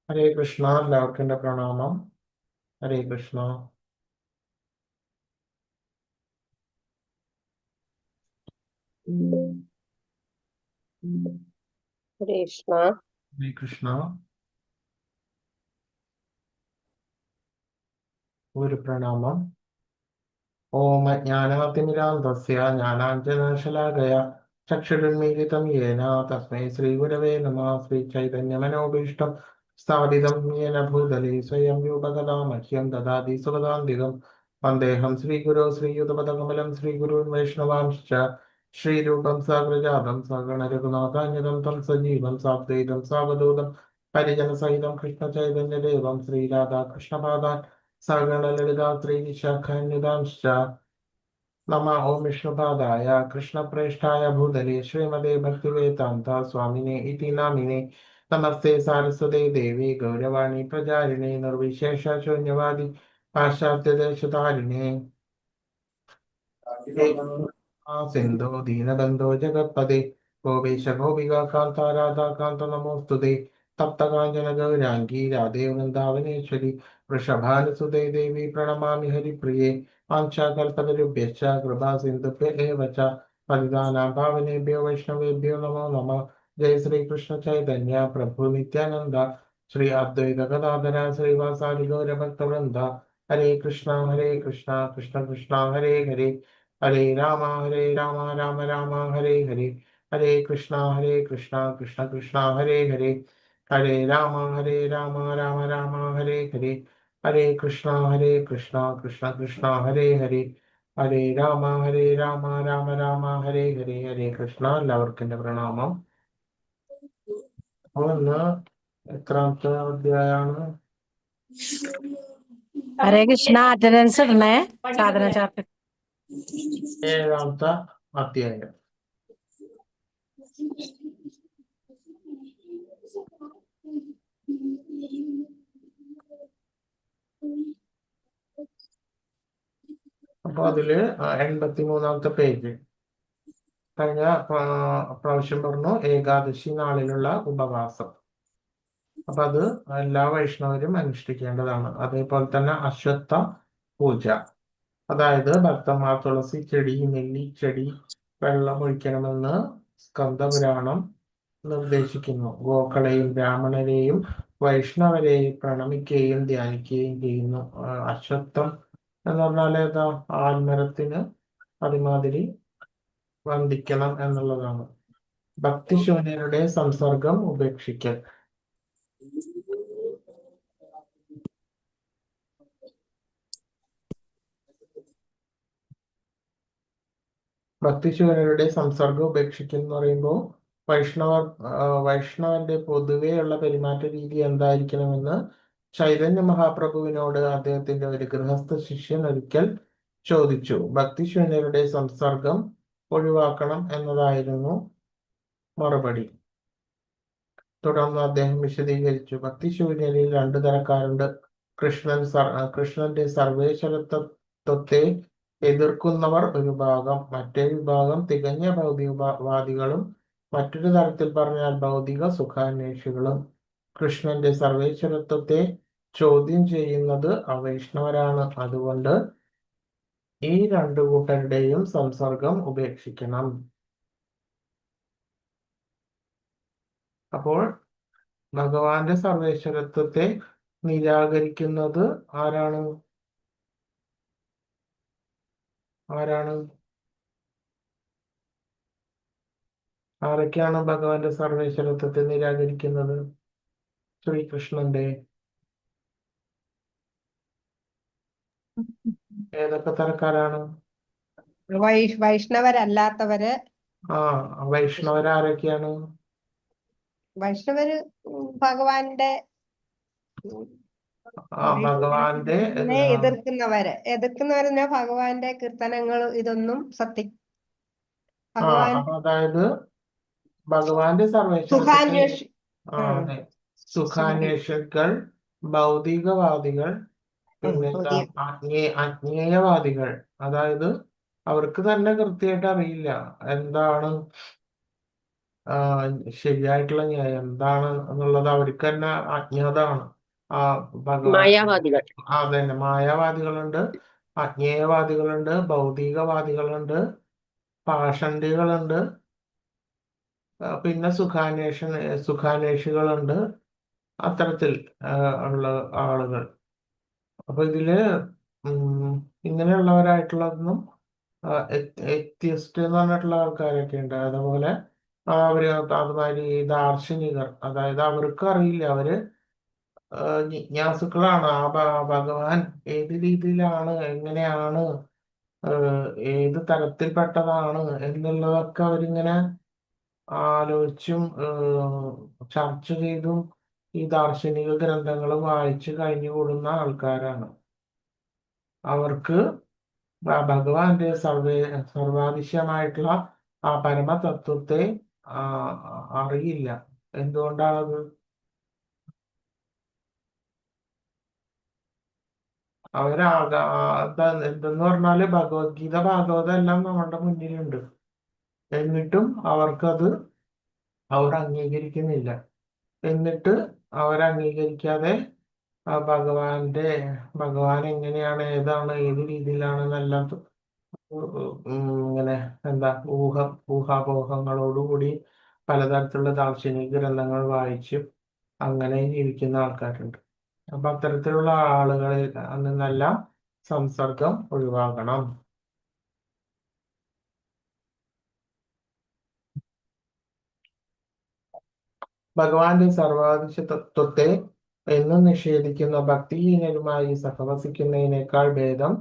ഹരേ കൃഷ്ണ. എല്ലാവർക്കും എൻ്റെ പ്രണാമം. ഹരേ കൃഷ്ണ. ഹരേ കൃഷ്ണ. ഹരേ കൃഷ്ണ. ഒരു പ്രണാമം. ഓം അജ്ഞാനാതിമിരാന്തസ്യ ജ്ഞാനാഞ്ജനശലാകയ ചക്ഷുരുന്മീലിതം യേന തസ്മൈ ശ്രീഗുരവേ നമഃ. ശ്രീചൈതന്യമനോഭീഷ്ടം സ്ഥാപിതം യേന ഭൂതലേ സ്വയം രൂപകഥാ മഹ്യം ദദാതി സുപദാന്തികം. വന്ദേഹം ശ്രീഗുരോ ശ്രീയുതപദകമലം ശ്രീഗുരുൻ വൈഷ്ണവാംശ്ച ശ്രീരൂപം സാഗ്രജാതം സഗണരഘുനാഥാന്യതം തം സജീവം സാദ്വൈതം സാവധൂതം പരിജനസഹിതം കൃഷ്ണചൈതന്യദേവം ശ്രീരാധാകൃഷ്ണപാദാൻ സഗണലളിതാ ശ്രീവിശാഖാന്വിതാംശ്ച. നമ ഓം വിഷ്ണുപാദായ കൃഷ്ണപ്രേഷ്ഠായ ഭൂതലേ ശ്രീമതേ ഭക്തിവേദാന്ത സ്വാമിനെ ഇതി നാമിനെ. നമസ്തേ സാരസ്വതേ ദേവി ഗൗരവാണി പ്രചാരിണേ നിർവിശേഷ ശൂന്യവാദി പാശ്ചാത്യദേശധാരിണേ. സിന്ധോ ദീനബന്ധോ ജഗത്പദേ ഗോപീശ ഗോപികാന്ത രാധാകാന്ത നമോസ്തുതേ. തപ്തകാഞ്ചന ഗൗരാംഗീ രാധേ വൃന്ദാവനേശ്വരി വൃഷഭാനുസുതേ ദേവി പ്രണമാമി ഹരിപ്രിയേ. വാഞ്ചാകൽപതരുഭ്യശ്ച കൃപാ സിന്ധുഭ്യ ഏവ ച പതിതാനാം പാവനേഭ്യോ വൈഷ്ണവേഭ്യോ നമോ നമഃ. ജയ ശ്രീകൃഷ്ണ ചൈതന്യ പ്രഭു നിത്യാനന്ദ ശ്രീ അദ്വൈത ഗദാധര ശ്രീവാസാദി ഗൗരഭക്തവൃന്ദ. ഹരേ കൃഷ്ണ കൃഷ്ണ കൃഷ്ണ ഹരേ ഹരേ ഹരേ രാമ രാമ രാമ ഹരേ ഹരേ. ഹരേ കൃഷ്ണ കൃഷ്ണ കൃഷ്ണ ഹരേ ഹരേ. ഹരേ രാമ രാമ രാമ ഹരേ ഹരേ. ഹരേ കൃഷ്ണ കൃഷ്ണ കൃഷ്ണ ഹരേ ഹരേ. ഹരേ രാമ രാമ രാമ ഹരേ ഹരേ. ഹരേ കൃഷ്ണ. എല്ലാവർക്കും എൻ്റെ പ്രണാമം. അപ്പോൾ ഇന്ന് എത്രാമത്തെ അധ്യായമാണ്? ഹരേ കൃഷ്ണ. അറ്റൻഡൻസ് ഇടണേ. സാധന ചാർട്ട്. 7ാമത്തെ അധ്യായം. അപ്പൊ അതില് 83ാമത്തെ പേജ്. കഴിഞ്ഞ പ്രാവശ്യം പറഞ്ഞു ഏകാദശി നാളിലുള്ള ഉപവാസം. അപ്പൊ അത് എല്ലാ വൈഷ്ണവരും അനുഷ്ഠിക്കേണ്ടതാണ്. അതേപോലെ തന്നെ അശ്വത്ഥ പൂജ, അതായത് ഭക്തന്മാർ തുളസി ചെടി, നെല്ലിച്ചെടി വെള്ളം ഒഴിക്കണമെന്ന് സ്കന്ദപുരാണം നിർദ്ദേശിക്കുന്നു. ഗോക്കളെയും ബ്രാഹ്മണരെയും വൈഷ്ണവരെയും പ്രണമിക്കുകയും ധ്യാനിക്കുകയും ചെയ്യുന്നു. അശ്വത്ഥം എന്ന് പറഞ്ഞാൽ ഏതാ? ആൽമരത്തിന് അതിമാതിരി വന്ദിക്കണം എന്നുള്ളതാണ്. ഭക്തിശൂന്യരുടെ സംസർഗം ഉപേക്ഷിക്കൽ. ഭക്തിശൂന്യരുടെ സംസർഗം ഉപേക്ഷിക്കൽ എന്ന് പറയുമ്പോൾ വൈഷ്ണവന്റെ പൊതുവെയുള്ള പെരുമാറ്റ രീതി എന്തായിരിക്കണമെന്ന് ചൈതന്യ മഹാപ്രഭുവിനോട് അദ്ദേഹത്തിന്റെ ഒരു ഗൃഹസ്ഥ ശിഷ്യൻ ഒരിക്കൽ ചോദിച്ചു. ഭക്തിശൂന്യരുടെ സംസർഗം ഒഴിവാക്കണം എന്നതായിരുന്നു മറുപടി. തുടർന്ന് അദ്ദേഹം വിശദീകരിച്ചു. ഭക്തിശൂന്യരിൽ 2 തരക്കാരുണ്ട്. കൃഷ്ണന്റെ സർവേശ്വരത്വത്തെ എതിർക്കുന്നവർ ഒരു ഭാഗം, മറ്റേ വിഭാഗം തികഞ്ഞ ഭൗതികവാദികളും, മറ്റൊരു തരത്തിൽ പറഞ്ഞാൽ ഭൗതിക സുഖാന്വേഷികളും. കൃഷ്ണന്റെ സർവേശ്വരത്വത്തെ ചോദ്യം ചെയ്യുന്നത് അവൈഷ്ണവരാണ്. അതുകൊണ്ട് ഈ 2 കൂട്ടരുടെയും സംസർഗം ഉപേക്ഷിക്കണം. അപ്പോൾ ഭഗവാന്റെ സർവേശ്വരത്വത്തെ നിരാകരിക്കുന്നത് ആരാണ്? ആരൊക്കെയാണ് ഭഗവാന്റെ സർവേശ്വരത്വത്തെ നിരാകരിക്കുന്നത്? ശ്രീകൃഷ്ണന്റെ ഏതൊക്കെ തരക്കാരാണ്? വൈഷ്ണവരല്ലാത്തവര്. വൈഷ്ണവരാരൊക്കെയാണ്? വൈഷ്ണവര് ഭഗവാന്റെ എതിർക്കുന്നവര് ഭഗവാന്റെ കീർത്തനങ്ങൾ ഇതൊന്നും അതായത് ഭഗവാന്റെ സർവേശ്വരത്വത്തെ സുഖാന്വേഷികൾ, ഭൗതികവാദികൾ, പിന്നെ അജ്ഞേയവാദികൾ. അതായത് അവർക്ക് തന്നെ കൃത്യമായിട്ട് അറിയില്ല എന്താണ് ശരിയായിട്ടുള്ള ന്യായം എന്താണ് എന്നുള്ളത് അവർക്ക് തന്നെ അജ്ഞാതമാണ്. ആ ഭഗവാൻ മായാവാദികൾ. അതന്നെ മായാവാദികളുണ്ട്, അജ്ഞേയവാദികളുണ്ട്, ഭൗതികവാദികളുണ്ട്, പാഷണ്ഡികളുണ്ട്, പിന്നെ സുഖാന്വേഷികളുണ്ട്, അത്തരത്തിൽ ഉള്ള ആളുകൾ. അപ്പൊ ഇതില് ഇങ്ങനെയുള്ളവരായിട്ടുള്ളതൊന്നും എത്തിയസ്റ്റ് എന്ന് പറഞ്ഞിട്ടുള്ള ആൾക്കാരൊക്കെ ഉണ്ട്. അതുപോലെ അവര് അതുമാതിരി ദാർശനികർ, അതായത് അവർക്ക് അറിയില്ല, അവര് ജിജ്ഞാസുക്കളാണ്. ഭഗവാൻ ഏത് രീതിയിലാണ്, എങ്ങനെയാണ്, ഏത് തരത്തിൽപ്പെട്ടതാണ് എന്നുള്ളതൊക്കെ അവരിങ്ങനെ ആലോചിച്ചും ചർച്ച ചെയ്തും ഈ ദാർശനിക ഗ്രന്ഥങ്ങൾ വായിച്ചു കഴിഞ്ഞുകൂടുന്ന ആൾക്കാരാണ്. അവർക്ക് ഭഗവാന്റെ സർവാദിശ്യമായിട്ടുള്ള ആ പരമതത്വത്തെ അറിയില്ല. എന്തുകൊണ്ടാണത്? എന്തെന്ന് പറഞ്ഞാല് ഭഗവത്ഗീത, ഭാഗവതം എല്ലാം നമ്മുടെ മുന്നിലുണ്ട്. എന്നിട്ടും അവർ അംഗീകരിക്കുന്നില്ല. എന്നിട്ട് അവരംഗീകരിക്കാതെ ഭഗവാൻ എങ്ങനെയാണ്, ഏതാണ്, ഏത് രീതിയിലാണെന്നെല്ലാം ഇങ്ങനെ എന്താ ഊഹാപോഹങ്ങളോടുകൂടി പലതരത്തിലുള്ള ദാർശനിക ഗ്രന്ഥങ്ങൾ വായിച്ച് അങ്ങനെ ജീവിക്കുന്ന ആൾക്കാരുണ്ട്. അപ്പൊ അത്തരത്തിലുള്ള ആളുകളിൽ നിന്നെല്ലാം സംസർഗം ഒഴിവാക്കണം. ഭഗവാന്റെ സർവാദിശ തത്വത്തെ എന്നും നിഷേധിക്കുന്ന ഭക്തിഹീനരുമായി സഹവസിക്കുന്നതിനേക്കാൾ ഭേദം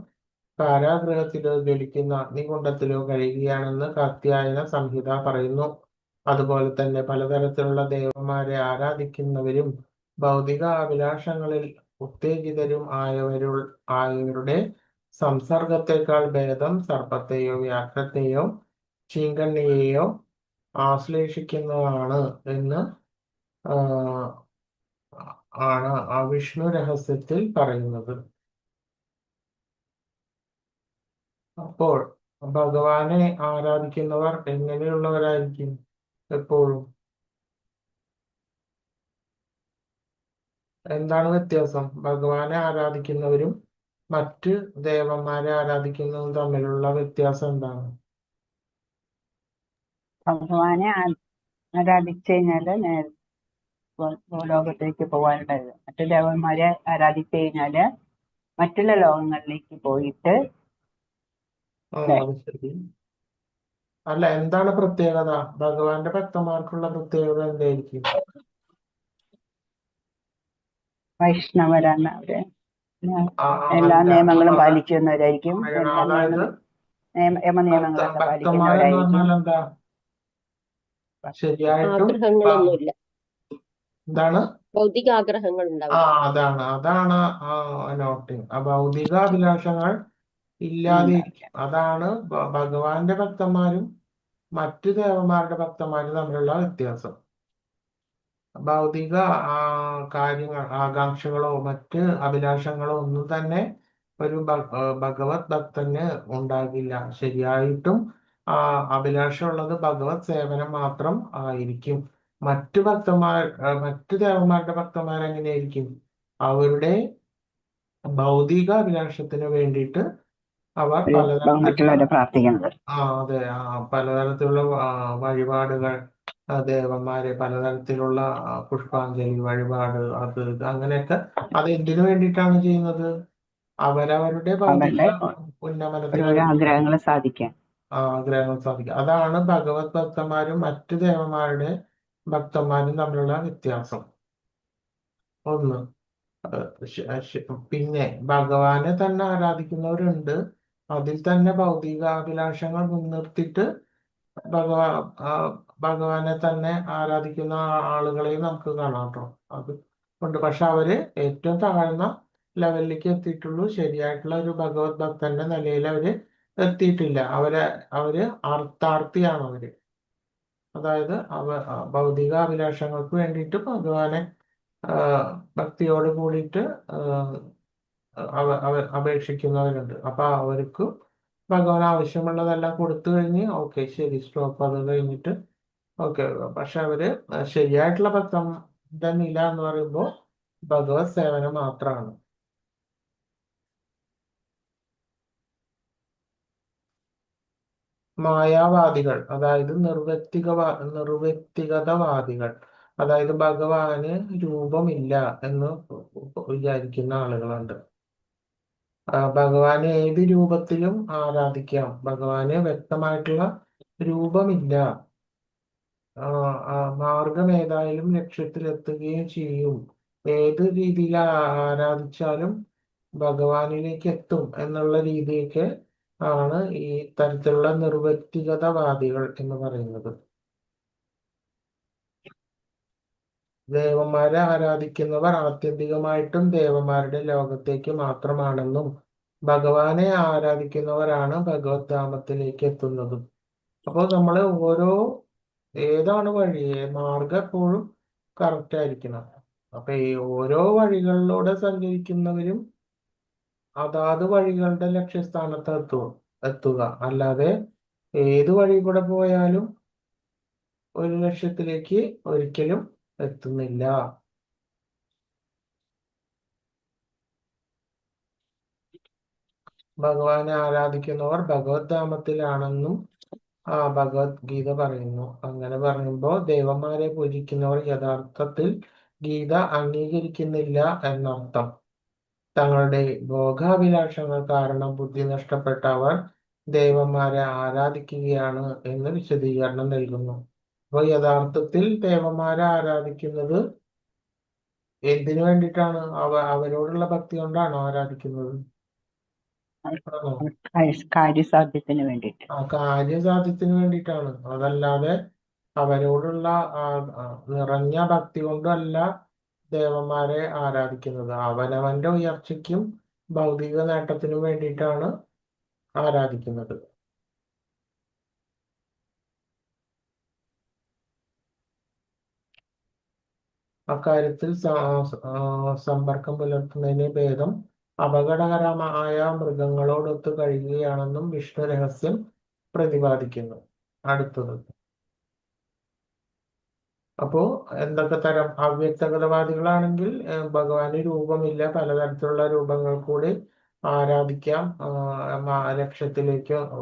കാരാഗൃഹത്തിലോ ജ്വലിക്കുന്ന അഗ്നികുണ്ഡത്തിലോ കഴിയുകയാണെന്ന് കാത്യായന സംഹിത പറയുന്നു. അതുപോലെ തന്നെ പലതരത്തിലുള്ള ദേവന്മാരെ ആരാധിക്കുന്നവരും ഭൗതിക അഭിലാഷങ്ങളിൽ ഉത്തേജിതരും ആയവരുടെ സംസർഗത്തെക്കാൾ ഭേദം സർപ്പത്തെയോ വ്യാഘ്രത്തെയോ ചീങ്കണ്ണിയെയോ ആശ്ലേഷിക്കുന്നതാണ് എന്ന് ആണ് ആ വിഷ്ണു രഹസ്യത്തിൽ പറയുന്നത്. അപ്പോൾ ഭഗവാനെ ആരാധിക്കുന്നവർ എങ്ങനെയുള്ളവരായിരിക്കും? എപ്പോഴും എന്താണ് വ്യത്യാസം? ഭഗവാനെ ആരാധിക്കുന്നവരും മറ്റ് ദേവന്മാരെ ആരാധിക്കുന്നതും തമ്മിലുള്ള വ്യത്യാസം എന്താണ്? ഭഗവാനെ ആരാധിച്ചു കഴിഞ്ഞാല് ലോകത്തേക്ക് പോകാനുണ്ടായത്. മറ്റു ദേവന്മാരെ ആരാധിച്ചു കഴിഞ്ഞാല് മറ്റുള്ള ലോകങ്ങളിലേക്ക് പോയിട്ട് അത് ശരി. അല്ല, എന്താണ് പ്രത്യേകത? ഭഗവാന്റെ ഭക്തന്മാർക്കുള്ള പ്രത്യേകത എന്തായിരിക്കും? വൈഷ്ണവരാണ് അവര്. എല്ലാ നിയമങ്ങളും പാലിക്കുന്നവരായിരിക്കും. അതായത് യമനിയമങ്ങളൊക്കെ ഭക്തന്മാരെന്ന് പാലിക്കുന്നവരായിരിക്കും. പറഞ്ഞാൽ എന്താ? ശരിയായിട്ടും ആഗ്രഹങ്ങളൊന്നുമില്ല, എന്താണ്? ഭൗതിക ആഗ്രഹങ്ങൾ അതാണ് നോട്ടിങ്. ഭൗതിക അഭിലാഷങ്ങൾ ഇല്ലാതെ ഇരിക്കും. അതാണ് ഭഗവാന്റെ ഭക്തന്മാരും മറ്റു ദേവന്മാരുടെ ഭക്തന്മാരും തമ്മിലുള്ള വ്യത്യാസം. ഭൗതിക കാര്യങ്ങൾ, ആകാംക്ഷകളോ മറ്റ് അഭിലാഷങ്ങളോ ഒന്നും തന്നെ ഒരു ഭഗവത് ഭക്തന് ഉണ്ടാകില്ല. ശരിയായിട്ടും അഭിലാഷമുള്ളത് ഭഗവത് സേവനം മാത്രം ആയിരിക്കും. മറ്റു ദേവന്മാരുടെ ഭക്തന്മാർ എങ്ങനെയായിരിക്കും? അവരുടെ ഭൗതിക അഭിലാഷത്തിന് വേണ്ടിയിട്ട് അവർ മറ്റുള്ളവരെ പ്രാർത്ഥിക്കുന്നത്. അതെ, പലതരത്തിലുള്ള വഴിപാടുകൾ, ദേവന്മാരെ പലതരത്തിലുള്ള പുഷ്പാഞ്ജലി വഴിപാട്, അത് അങ്ങനെയൊക്കെ. അത് എന്തിനു വേണ്ടിയിട്ടാണ് ചെയ്യുന്നത്? അവരവരുടെ ഭൗതിക ഉന്നമനത്തിന് ആഗ്രഹങ്ങൾ സാധിക്കാൻ. ആഗ്രഹങ്ങൾ സാധിക്കുക. അതാണ് ഭഗവത് ഭക്തന്മാരും മറ്റു ദേവന്മാരുടെ ഭക്തന്മാരും തമ്മിലുള്ള വ്യത്യാസം. ഒന്ന്. പിന്നെ ഭഗവാനെ തന്നെ ആരാധിക്കുന്നവരുണ്ട്. അതിൽ തന്നെ ഭൗതികാഭിലാഷങ്ങൾ മുൻനിർത്തിയിട്ട് ഭഗവാനെ തന്നെ ആരാധിക്കുന്ന ആളുകളെയും നമുക്ക് കാണാം കേട്ടോ. അത് ഉണ്ട്. പക്ഷെ അവര് ഏറ്റവും താഴ്ന്ന ലെവലിലേക്ക് എത്തിയിട്ടുള്ളൂ. ശരിയായിട്ടുള്ള ഒരു ഭഗവത് ഭക്തന്റെ നിലയിൽ അവര് എത്തിയിട്ടില്ല. അവര് അർത്ഥാർത്ഥിയാണ് അവര്. അതായത് ഭൗതിക അഭിലാഷങ്ങൾക്ക് വേണ്ടിയിട്ട് ഭഗവാനെ ഭക്തിയോട് കൂടിയിട്ട് അപേക്ഷിക്കുന്നവരുണ്ട്. അപ്പൊ അവർക്ക് ഭഗവാൻ ആവശ്യമുള്ളതെല്ലാം കൊടുത്തു കഴിഞ്ഞ് ഓക്കെ ശരി സ്റ്റോപ്പ്. അത് കഴിഞ്ഞിട്ട് ഓക്കെ. പക്ഷെ അവര് ശരിയായിട്ടുള്ള ഭക്തന്റെ നില എന്ന് പറയുമ്പോൾ ഭഗവത് സേവനം മാത്രമാണ്. മായാവാദികൾ, അതായത് നിർവ്യക്തിഗതവാദികൾ, അതായത് ഭഗവാന് രൂപമില്ല എന്ന് വിചാരിക്കുന്ന ആളുകളുണ്ട്. ഭഗവാനെ ഏത് രൂപത്തിലും ആരാധിക്കാം, ഭഗവാന് വ്യക്തമായിട്ടുള്ള രൂപമില്ല, മാർഗം ഏതായാലും ലക്ഷ്യത്തിലെത്തുകയും ചെയ്യും, ഏത് രീതിയിൽ ആരാധിച്ചാലും ഭഗവാനിലേക്ക് എത്തും എന്നുള്ള രീതിയൊക്കെ ആണ് ഈ തരത്തിലുള്ള നിർവ്യക്തിഗതവാദികൾ എന്ന് പറയുന്നത്. ദേവന്മാരെ ആരാധിക്കുന്നവർ ആത്യന്തികമായിട്ടും ദേവന്മാരുടെ ലോകത്തേക്ക് മാത്രമാണെന്നും ഭഗവാനെ ആരാധിക്കുന്നവരാണ് ഭഗവത് ധാമത്തിലേക്ക് എത്തുന്നതും. അപ്പോൾ നമ്മൾ ഏതാണ് വഴി, മാർഗം എപ്പോഴും കറക്റ്റ് ആയിരിക്കണം. അപ്പൊ ഈ ഓരോ വഴികളിലൂടെ സഞ്ചരിക്കുന്നവരും അതാത് വഴികളുടെ ലക്ഷ്യസ്ഥാനത്ത് എത്തുക, അല്ലാതെ ഏത് വഴി കൂടെ പോയാലും ഒരു ലക്ഷ്യത്തിലേക്ക് ഒരിക്കലും എത്തുന്നില്ല. ഭഗവാനെ ആരാധിക്കുന്നവർ ഭഗവത് ധാമത്തിലാണെന്നും ഭഗവത്ഗീത പറയുന്നു. അങ്ങനെ പറയുമ്പോൾ ദേവന്മാരെ പൂജിക്കുന്നവർ യഥാർത്ഥത്തിൽ ഗീത അംഗീകരിക്കുന്നില്ല എന്നർത്ഥം. തങ്ങളുടെ ഭോഗാഭിലാഷങ്ങൾ കാരണം ബുദ്ധി നഷ്ടപ്പെട്ട അവർ ദേവന്മാരെ ആരാധിക്കുകയാണ് എന്ന് വിശദീകരണം നൽകുന്നു. അപ്പോൾ യഥാർത്ഥത്തിൽ ദേവന്മാരെ ആരാധിക്കുന്നത് എന്തിനു വേണ്ടിയിട്ടാണ്? അവരോടുള്ള ഭക്തി കൊണ്ടാണോ ആരാധിക്കുന്നത്? ആണോ? കാര്യസാധ്യത്തിന് വേണ്ടിയിട്ട്. കാര്യസാധ്യത്തിന് വേണ്ടിയിട്ടാണ്. അതല്ലാതെ അവരോടുള്ള നിറഞ്ഞ ഭക്തി കൊണ്ടല്ല ദേവന്മാരെ ആരാധിക്കുന്നത്. അവനവന്റെ ഉയർച്ചയ്ക്കും ഭൗതിക നേട്ടത്തിനും വേണ്ടിയിട്ടാണ് ആരാധിക്കുന്നത്. അക്കാര്യത്തിൽ സമ്പർക്കം പുലർത്തുന്നതിന് ഭേദം അപകടകരമായ മൃഗങ്ങളോടൊത്ത് കഴിയുകയാണെന്നും വിഷ്ണു രഹസ്യം പ്രതിപാദിക്കുന്നു. അടുത്തത്, അപ്പോ എന്തൊക്കെ തരം അവ്യക്തഗതവാദികളാണെങ്കിൽ ഭഗവാന് രൂപമില്ല, പലതരത്തിലുള്ള രൂപങ്ങൾ കൂടി ആരാധിക്കാം,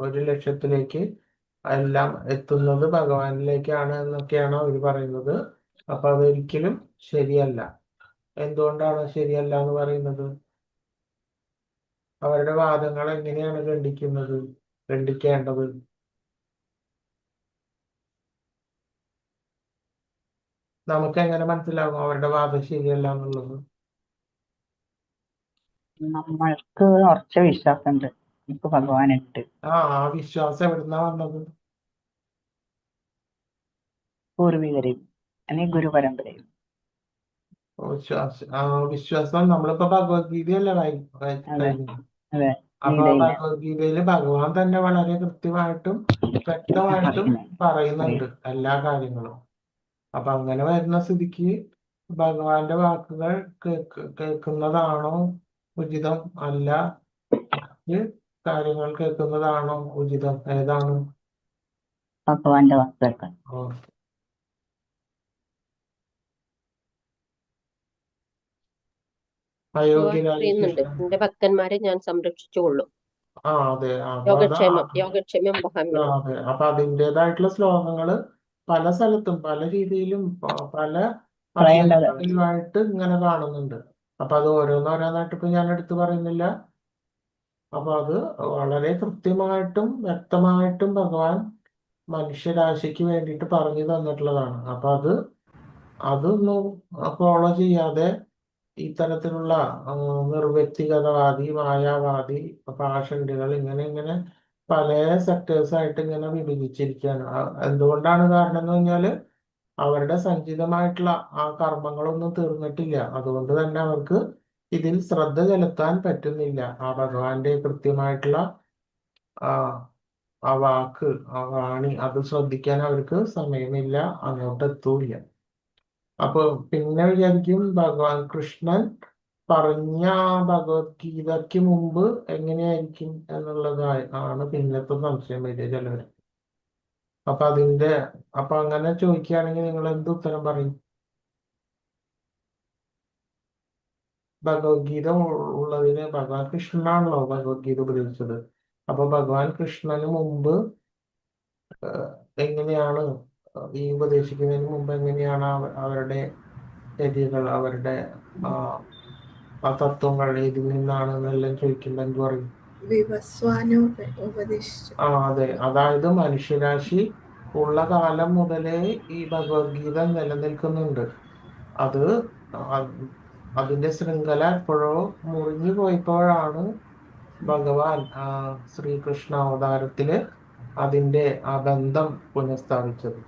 ഒരു ലക്ഷ്യത്തിലേക്ക് എല്ലാം എത്തുന്നത് ഭഗവാനിലേക്കാണ് എന്നൊക്കെയാണ് അവർ പറയുന്നത്. അപ്പൊ അതൊരിക്കലും ശരിയല്ല. എന്തുകൊണ്ടാണ് ശരിയല്ല എന്ന് പറയുന്നത്? അവരുടെ വാദങ്ങൾ എങ്ങനെയാണ് ഖണ്ഡിക്കേണ്ടത്? നമുക്ക് എങ്ങനെ മനസ്സിലാകും അവരുടെ വാദം ശരിയല്ല എന്നുള്ളത്? നമ്മൾക്ക് ഉറച്ച വിശ്വാസമുണ്ട്, നമുക്ക് ഭഗവാനുണ്ട്. ആ വിശ്വാസം എവിടുന്നാ വന്നത്? പൂർവികരെയും അല്ലെങ്കിൽ ഗുരുപരമ്പരയും. വിശ്വാസം നമ്മളിപ്പോ ഭഗവത്ഗീതയല്ലേ വായിക്കുന്നത്. അപ്പൊ ഭഗവത്ഗീതയില് ഭഗവാൻ തന്നെ വളരെ കൃത്യമായിട്ടും വ്യക്തമായിട്ടും പറയുന്നുണ്ട് എല്ലാ കാര്യങ്ങളും. അപ്പൊ അങ്ങനെ വരുന്ന സ്ഥിതിക്ക് ഭഗവാന്റെ വാക്കുകൾ കേൾക്കുന്നതാണോ ഉചിതം, അല്ല മറ്റ് കാര്യങ്ങൾ കേൾക്കുന്നതാണോ ഉചിതം? ഏതാണ്? ഭഗവാന്റെ വാക്കുകൾ. എന്റെ ഭക്തന്മാരെ ഞാൻ സംരക്ഷിച്ചുകൊള്ളും. അതെ. യോഗക്ഷേമം അതെ. അപ്പൊ അതിൻ്റെതായിട്ടുള്ള ശ്ലോകങ്ങള് പല സ്ഥലത്തും പല രീതിയിലും പല അധ്യായങ്ങളിലുമായിട്ട് ഇങ്ങനെ കാണുന്നുണ്ട്. അപ്പൊ അത് ഓരോന്നോരോന്നായിട്ട് ഇപ്പൊ ഞാൻ എടുത്തു പറയുന്നില്ല. അപ്പൊ അത് വളരെ കൃത്യമായിട്ടും വ്യക്തമായിട്ടും ഭഗവാൻ മനുഷ്യരാശിക്ക് വേണ്ടിയിട്ട് പറഞ്ഞു തന്നിട്ടുള്ളതാണ്. അപ്പൊ അതൊന്നും ഫോളോ ചെയ്യാതെ ഇത്തരത്തിലുള്ള നിർവ്യക്തിഗതവാദി, മായാവാദി, പാഷണ്ഡികൾ ഇങ്ങനെ പല സെക്ടേഴ്സായിട്ട് ഇങ്ങനെ വിഭജിച്ചിരിക്കുകയാണ്. എന്തുകൊണ്ടാണ് കാരണം എന്ന് പറഞ്ഞാല് അവരുടെ സഞ്ചിതമായിട്ടുള്ള ആ കർമ്മങ്ങളൊന്നും തീർന്നിട്ടില്ല. അതുകൊണ്ട് തന്നെ അവർക്ക് ഇതിൽ ശ്രദ്ധ ചെലുത്താൻ പറ്റുന്നില്ല. ആ ഭഗവാന്റെ കൃത്യമായിട്ടുള്ള ആ വാക്ക്, ആ വാണി, അത് ശ്രദ്ധിക്കാൻ അവർക്ക് സമയമില്ല, അങ്ങോട്ട് എത്തൂല്ല. അപ്പൊ പിന്നെ വിചാരിക്കും ഭഗവാൻ കൃഷ്ണൻ പറഞ്ഞ ഭഗവത്ഗീതയ്ക്ക് മുമ്പ് എങ്ങനെയായിരിക്കും എന്നുള്ളത് ആണ് പിന്നത്തെ സംശയം വരിക ചിലവർ. അപ്പൊ അങ്ങനെ ചോദിക്കുകയാണെങ്കിൽ നിങ്ങൾ എന്ത് ഉത്തരം പറയും? ഭഗവത്ഗീത ഉള്ളതിന് ഭഗവാൻ കൃഷ്ണനാണല്ലോ ഭഗവത്ഗീത ഉപദേശിച്ചത്. അപ്പൊ ഭഗവാൻ കൃഷ്ണന് മുമ്പ് എങ്ങനെയാണ് ഈ ഉപദേശിക്കുന്നതിന് മുമ്പ് എങ്ങനെയാണ് അവരുടെ ശരികൾ, അവരുടെ ആ ആ തത്വങ്ങൾ ഇതിൽ നിന്നാണ് എന്നെല്ലാം ചോദിക്കുമ്പോൾ എന്ത് പറയും? വിവസ്വാനം ഉപദേശിച്ചു. അതെ, അതായത് മനുഷ്യരാശി ഉള്ള കാലം മുതലേ ഈ ഭഗവത്ഗീത നിലനിൽക്കുന്നുണ്ട്. അത് അതിന്റെ ശൃംഖല എപ്പോഴോ മുറിഞ്ഞു പോയപ്പോഴാണ് ഭഗവാൻ ശ്രീകൃഷ്ണ അവതാരത്തില് അതിന്റെ ആ ബന്ധം പുനഃസ്ഥാപിച്ചത്.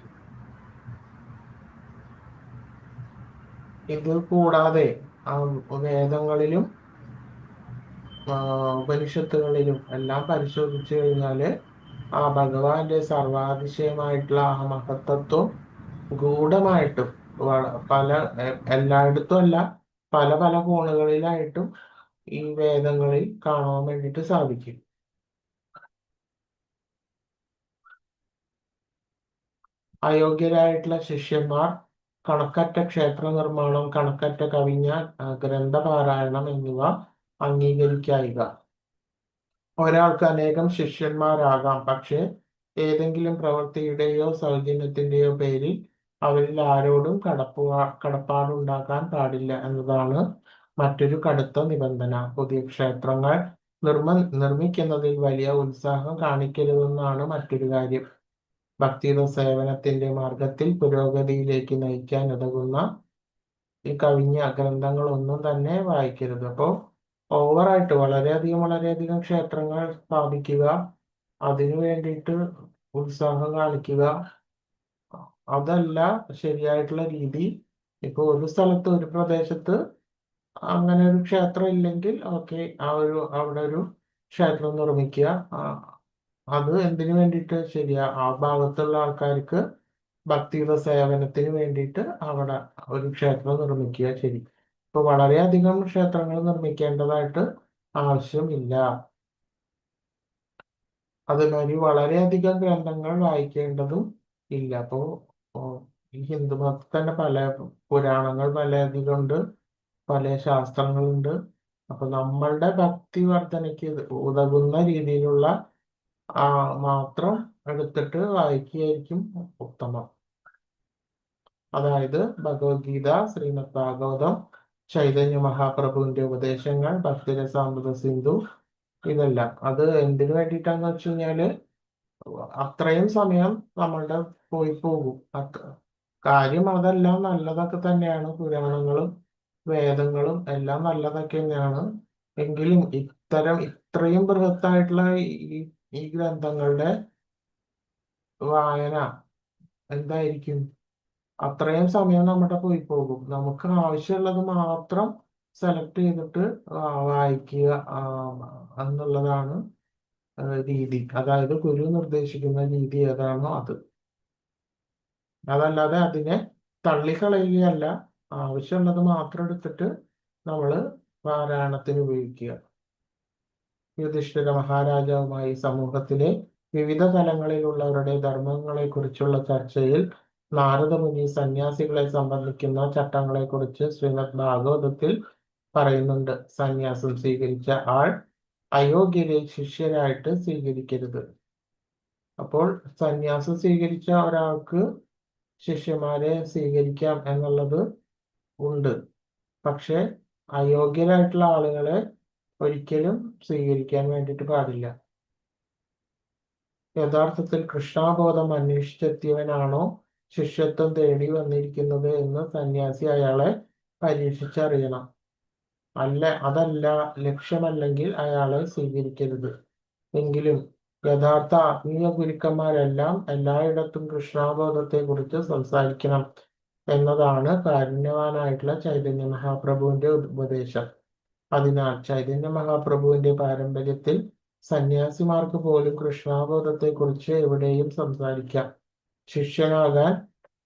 ഇത് കൂടാതെ വേദങ്ങളിലും ഉപനിഷത്തുകളിലും എല്ലാം പരിശോധിച്ചു കഴിഞ്ഞാല് ആ ഭഗവാന്റെ സർവാതിശയമായിട്ടുള്ള ആ മഹത്തത്വം ഗൂഢമായിട്ടും എല്ലായിടത്തും അല്ല, പല പല കോണുകളിലായിട്ടും ഈ വേദങ്ങളിൽ കാണാൻ വേണ്ടിയിട്ട് സാധിക്കും. അയോഗ്യരായിട്ടുള്ള ശിഷ്യന്മാർ കണക്കറ്റ ക്ഷേത്ര നിർമ്മാണം, കണക്കറ്റ കവിഞ്ഞ ഗ്രന്ഥപാരായണം എന്നിവ അംഗീകരിക്കായിക. ഒരാൾക്ക് അനേകം ശിഷ്യന്മാരാകാം, പക്ഷേ ഏതെങ്കിലും പ്രവൃത്തിയുടെയോ സൗജന്യത്തിന്റെയോ പേരിൽ അവരിൽ ആരോടും കടപ്പാടുണ്ടാക്കാൻ പാടില്ല എന്നതാണ് മറ്റൊരു കടുത്ത നിബന്ധന. പുതിയ ക്ഷേത്രങ്ങൾ നിർമ്മിക്കുന്നതിൽ വലിയ ഉത്സാഹം കാണിക്കരുതെന്നാണ് മറ്റൊരു കാര്യം. ഭക്തിയുടെ സേവനത്തിന്റെ മാർഗത്തിൽ പുരോഗതിയിലേക്ക് നയിക്കാൻ ഉതകുന്ന ഈ കവിഞ്ഞ ഗ്രന്ഥങ്ങളൊന്നും തന്നെ വായിക്കരുത്. അപ്പോൾ ഓവറായിട്ട് വളരെയധികം ക്ഷേത്രങ്ങൾ സ്ഥാപിക്കുക, അതിനു വേണ്ടിയിട്ട് ഉത്സാഹം കാണിക്കുക, അതല്ല ശരിയായിട്ടുള്ള രീതി. ഇപ്പൊ ഒരു സ്ഥലത്ത്, ഒരു പ്രദേശത്ത് അങ്ങനെ ഒരു ക്ഷേത്രം ഇല്ലെങ്കിൽ ഓക്കെ, അവിടെ ഒരു ക്ഷേത്രം നിർമ്മിക്കുക. അത് എന്തിനു വേണ്ടിയിട്ട്? ശരിയാ, ആ ഭാഗത്തുള്ള ആൾക്കാർക്ക് ഭക്തിയുടെ സേവനത്തിന് വേണ്ടിയിട്ട് അവിടെ ഒരു ക്ഷേത്രം നിർമ്മിക്കുക. ശരി. ഇപ്പൊ വളരെയധികം ക്ഷേത്രങ്ങൾ നിർമ്മിക്കേണ്ടതായിട്ട് ആവശ്യമില്ല. അതുമാതിരി വളരെയധികം ഗ്രന്ഥങ്ങൾ വായിക്കേണ്ടതും ഇല്ല. അപ്പോ ഈ ഹിന്ദു മതത്തിൽ തന്നെ പല പുരാണങ്ങൾ പലയധികം ഉണ്ട്, പല ശാസ്ത്രങ്ങളുണ്ട്. അപ്പൊ നമ്മളുടെ ഭക്തി വർധനയ്ക്ക് ഉതകുന്ന രീതിയിലുള്ള മാത്രം എടുത്തിട്ട് വായിക്കുകയായിരിക്കും ഉത്തമം. അതായത് ഭഗവത്ഗീത, ശ്രീമദ് ഭാഗവതം, ചൈതന്യ മഹാപ്രഭുവിന്റെ ഉപദേശങ്ങൾ, ഭക്തിരസാമൃത സിന്ധു, ഇതെല്ലാം. അത് എന്തിനു വേണ്ടിയിട്ടാന്ന് വെച്ച് കഴിഞ്ഞാല് അത്രയും സമയം നമ്മളുടെ പോയി പോകും. കാര്യം അതെല്ലാം നല്ലതൊക്കെ തന്നെയാണ്. പുരാണങ്ങളും വേദങ്ങളും എല്ലാം നല്ലതൊക്കെ തന്നെയാണ്. എങ്കിലും ഇത്രയും ബൃഹത്തായിട്ടുള്ള ഈ ഗ്രന്ഥങ്ങളുടെ വായന എന്തായിരിക്കും? അത്രയും സമയം നമ്മുടെ പോയി പോകും. നമുക്ക് ആവശ്യമുള്ളത് മാത്രം സെലക്ട് ചെയ്തിട്ട് വായിക്കുക എന്നുള്ളതാണ് രീതി. അതായത് ഗുരു നിർദ്ദേശിക്കുന്ന രീതി ഏതാണോ അത്. അതല്ലാതെ അതിനെ തള്ളിക്കളയുകയല്ല, ആവശ്യമുള്ളത് മാത്രം എടുത്തിട്ട് നമ്മൾ പാരായണത്തിന് ഉപയോഗിക്കുക. യുധിഷ്ഠിര മഹാരാജാവുമായി സമൂഹത്തിലെ വിവിധ തലങ്ങളിലുള്ളവരുടെ ധർമ്മങ്ങളെ കുറിച്ചുള്ള ചർച്ചയിൽ നാരദമുനി സന്യാസികളെ സംബന്ധിക്കുന്ന ചട്ടങ്ങളെ കുറിച്ച് ശ്രീമദ് ഭാഗവതത്തിൽ പറയുന്നുണ്ട്. സന്യാസം സ്വീകരിച്ച ആൾ അയോഗ്യരെ ശിഷ്യരായിട്ട് സ്വീകരിക്കരുത്. അപ്പോൾ സന്യാസം സ്വീകരിച്ച ഒരാൾക്ക് ശിഷ്യന്മാരെ സ്വീകരിക്കാം എന്നുള്ളത് ഉണ്ട്. പക്ഷെ അയോഗ്യരായിട്ടുള്ള ആളുകളെ ഒരിക്കലും സ്വീകരിക്കാൻ വേണ്ടിയിട്ട് പാടില്ല. യഥാർത്ഥത്തിൽ കൃഷ്ണാബോധം അന്വേഷിച്ചെത്തിയവനാണോ ശിഷ്യത്വം തേടി വന്നിരിക്കുന്നത് എന്ന് സന്യാസി അയാളെ പരീക്ഷിച്ചറിയണം. അതല്ല ലക്ഷ്യമല്ലെങ്കിൽ അയാളെ സ്വീകരിക്കരുത്. എങ്കിലും യഥാർത്ഥ ആത്മീയ ഗുരുക്കന്മാരെല്ലാം എല്ലായിടത്തും കൃഷ്ണാബോധത്തെ കുറിച്ച് സംസാരിക്കണം എന്നതാണ് കാരുണ്യവാനായിട്ടുള്ള ചൈതന്യ മഹാപ്രഭുവിന്റെ ഉപദേശം. അതിനാൽ ചൈതന്യ മഹാപ്രഭുവിന്റെ പാരമ്പര്യത്തിൽ സന്യാസിമാർക്ക് പോലും കൃഷ്ണാബോധത്തെ കുറിച്ച് എവിടെയും സംസാരിക്കാം. ശിഷ്യനാകാൻ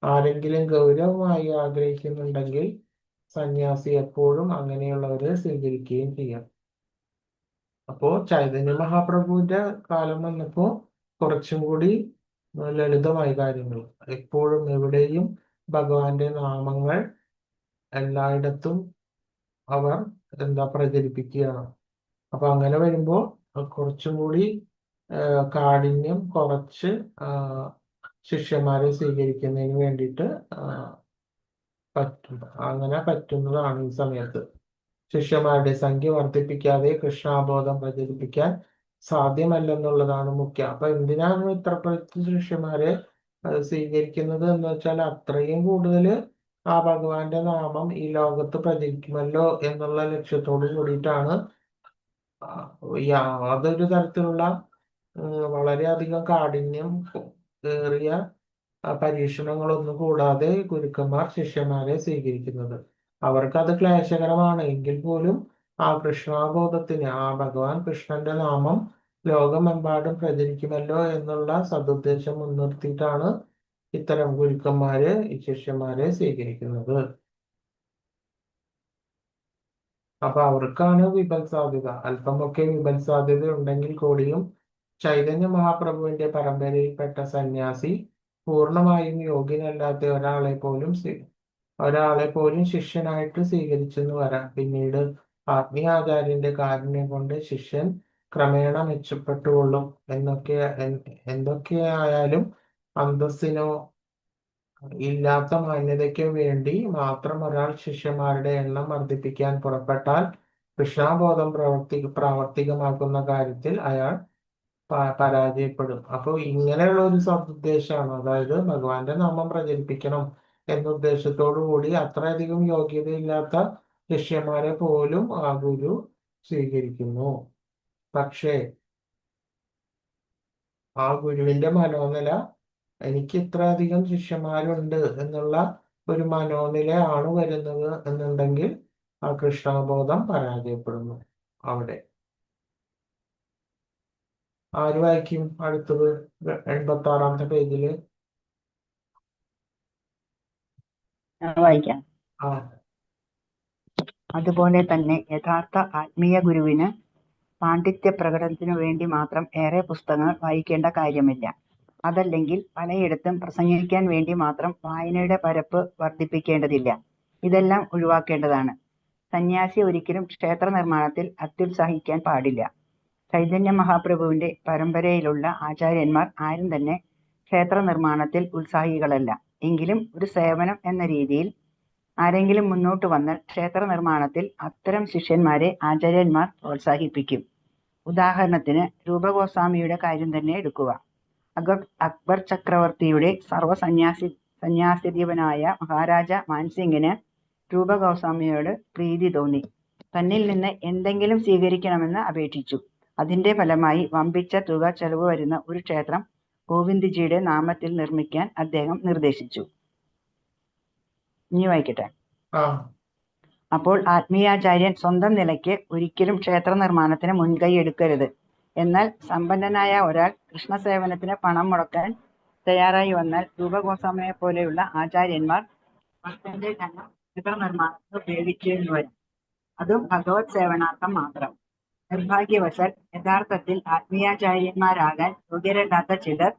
ആരെങ്കിലും ഗൗരവമായി ആഗ്രഹിക്കുന്നുണ്ടെങ്കിൽ സന്യാസി എപ്പോഴും അങ്ങനെയുള്ളവരെ സ്വീകരിക്കുകയും ചെയ്യാം. അപ്പോ ചൈതന്യ മഹാപ്രഭുവിന്റെ കാലം വന്നപ്പോ കുറച്ചും കൂടി ലളിതമായ കാര്യങ്ങൾ. എപ്പോഴും എവിടെയും ഭഗവാന്റെ നാമങ്ങൾ എല്ലായിടത്തും അവർ പ്രചരിപ്പിക്കുകയാണ്. അപ്പൊ അങ്ങനെ വരുമ്പോൾ കുറച്ചും കൂടി കാഠിന്യം കുറച്ച് ശിഷ്യന്മാരെ സ്വീകരിക്കുന്നതിന് വേണ്ടിയിട്ട് അങ്ങനെ പറ്റുന്നതാണ് ഈ സമയത്ത്. ശിഷ്യന്മാരുടെ സംഖ്യ വർദ്ധിപ്പിക്കാതെ കൃഷ്ണാബോധം പ്രചരിപ്പിക്കാൻ സാധ്യമല്ലെന്നുള്ളതാണ് മുഖ്യം. അപ്പൊ എന്തിനാണ് ഇത്ര ശിഷ്യന്മാരെ സ്വീകരിക്കുന്നത് എന്ന് വെച്ചാൽ അത്രയും കൂടുതൽ ആ ഭഗവാന്റെ നാമം ഈ ലോകത്ത് പ്രചരിക്കുമല്ലോ എന്നുള്ള ലക്ഷ്യത്തോട് കൂടിയിട്ടാണ് യാതൊരു തരത്തിലുള്ള വളരെയധികം കാഠിന്യം ഏറിയ പരീക്ഷണങ്ങളൊന്നും കൂടാതെ ഗുരുക്കന്മാർ ശിഷ്യന്മാരെ സ്വീകരിക്കുന്നത്. അവർക്കത് ക്ലേശകരമാണ് എങ്കിൽ പോലും ആ കൃഷ്ണാബോധത്തിന്, ആ ഭഗവാൻ കൃഷ്ണന്റെ നാമം ലോകമെമ്പാടും പ്രചരിക്കുമല്ലോ എന്നുള്ള സതുദ്ദേശം മുൻനിർത്തിയിട്ടാണ് ഇത്തരം ഗുരുക്കന്മാര് ഈ ശിഷ്യന്മാരെ സ്വീകരിക്കുന്നത്. അപ്പൊ അവർക്കാണ് വിപൽ സാധ്യത. അല്പമൊക്കെ വിപൽ സാധ്യത ഉണ്ടെങ്കിൽ കൂടിയും ചൈതന്യ മഹാപ്രഭുവിന്റെ പരമ്പരയിൽപ്പെട്ട സന്യാസി പൂർണ്ണമായും യോഗ്യനല്ലാത്ത ഒരാളെ പോലും ശിഷ്യനായിട്ട് സ്വീകരിച്ചെന്ന് വരാം. പിന്നീട് ആത്മീയാചാര്യന്റെ കാരുണ്യം കൊണ്ട് ശിഷ്യൻ ക്രമേണ മെച്ചപ്പെട്ടുകൊള്ളും. എന്തൊക്കെയായാലും അന്തസ്സിനോ ഇല്ലാത്ത മാന്യതയ്ക്കോ വേണ്ടി മാത്രം ഒരാൾ ശിഷ്യന്മാരുടെ എണ്ണം വർദ്ധിപ്പിക്കാൻ പുറപ്പെട്ടാൽ കൃഷ്ണാബോധം പ്രാവർത്തികമാക്കുന്ന കാര്യത്തിൽ അയാൾ പരാജയപ്പെടും. അപ്പോൾ ഇങ്ങനെയുള്ള ഒരു സതുദ്ദേശമാണ്, അതായത് ഭഗവാന്റെ നാമം പ്രചരിപ്പിക്കണം എന്ന ഉദ്ദേശത്തോടു കൂടി അത്രയധികം യോഗ്യതയില്ലാത്ത ശിഷ്യന്മാരെ പോലും ആ ഗുരു സ്വീകരിക്കുന്നു. പക്ഷേ ആ ഗുരുവിന്റെ മനോനില എനിക്ക് ഇത്രയധികം ശിഷ്യന്മാരുണ്ട് എന്നുള്ള ഒരു മനോനില ആണ് വരുന്നത് എന്നുണ്ടെങ്കിൽ ആ കൃഷ്ണബോധം പരാജയപ്പെടുന്നു. അവിടെ ആര് വായിക്കും അടുത്തത്? 86-ാമത്തെ പേജില് വായിക്കാം. ആ അതുപോലെ തന്നെ യഥാർത്ഥ ആത്മീയ ഗുരുവിന് പാണ്ഡിത്യ പ്രകടനത്തിനു വേണ്ടി മാത്രം ഏറെ പുസ്തകങ്ങൾ വായിക്കേണ്ട കാര്യമില്ല. അതല്ലെങ്കിൽ പലയിടത്തും പ്രസംഗിക്കാൻ വേണ്ടി മാത്രം വായനയുടെ പരപ്പ് വർദ്ധിപ്പിക്കേണ്ടതില്ല. ഇതെല്ലാം ഒഴിവാക്കേണ്ടതാണ്. സന്യാസി ഒരിക്കലും ക്ഷേത്ര നിർമ്മാണത്തിൽ അത്യുത്സാഹിക്കാൻ പാടില്ല. ചൈതന്യ മഹാപ്രഭുവിന്റെ പരമ്പരയിലുള്ള ആചാര്യന്മാർ ആരും തന്നെ ക്ഷേത്ര നിർമ്മാണത്തിൽ ഉത്സാഹികളല്ല. എങ്കിലും ഒരു സേവനം എന്ന രീതിയിൽ ആരെങ്കിലും മുന്നോട്ട് വന്നാൽ ക്ഷേത്ര നിർമ്മാണത്തിൽ അത്തരം ശിഷ്യന്മാരെ ആചാര്യന്മാർ പ്രോത്സാഹിപ്പിക്കും. ഉദാഹരണത്തിന് രൂപഗോസ്വാമിയുടെ കാര്യം തന്നെ എടുക്കുക. അക്ബർ ചക്രവർത്തിയുടെ സന്യാസിദ്വീപനായ മഹാരാജ മാൻസിംഗിന് രൂപഗോസ്വാമിയോട് പ്രീതി തോന്നി. തന്നിൽ നിന്ന് എന്തെങ്കിലും സ്വീകരിക്കണമെന്ന് അപേക്ഷിച്ചു. അതിന്റെ ഫലമായി വമ്പിച്ച തുക ചെലവ് വരുന്ന ഒരു ക്ഷേത്രം ഗോവിന്ദ്ജിയുടെ നാമത്തിൽ നിർമ്മിക്കാൻ അദ്ദേഹം നിർദ്ദേശിച്ചു. ഇനി വായിക്കട്ടെ. അപ്പോൾ ആത്മീയാചാര്യൻ സ്വന്തം നിലയ്ക്ക് ഒരിക്കലും ക്ഷേത്ര നിർമ്മാണത്തിന് മുൻകൈ എടുക്കരുത്. എന്നാൽ സമ്പന്നനായ ഒരാൾ കൃഷ്ണസേവനത്തിന് പണം മുടക്കാൻ തയ്യാറായി വന്നാൽ രൂപഗോസ്വാമിയെ പോലെയുള്ള ആചാര്യന്മാർ ഭക്തന്റെ ധനം ക്ഷേത്ര നിർമ്മാണത്തിന് ഉപയോഗിച്ചെന്ന് വരും. അതും ഭഗവത് സേവനാർത്ഥം മാത്രം. നിർഭാഗ്യവശാൽ യഥാർത്ഥത്തിൽ ആത്മീയാചാര്യന്മാരാകാൻ യോഗ്യരല്ലാത്ത ചിലർ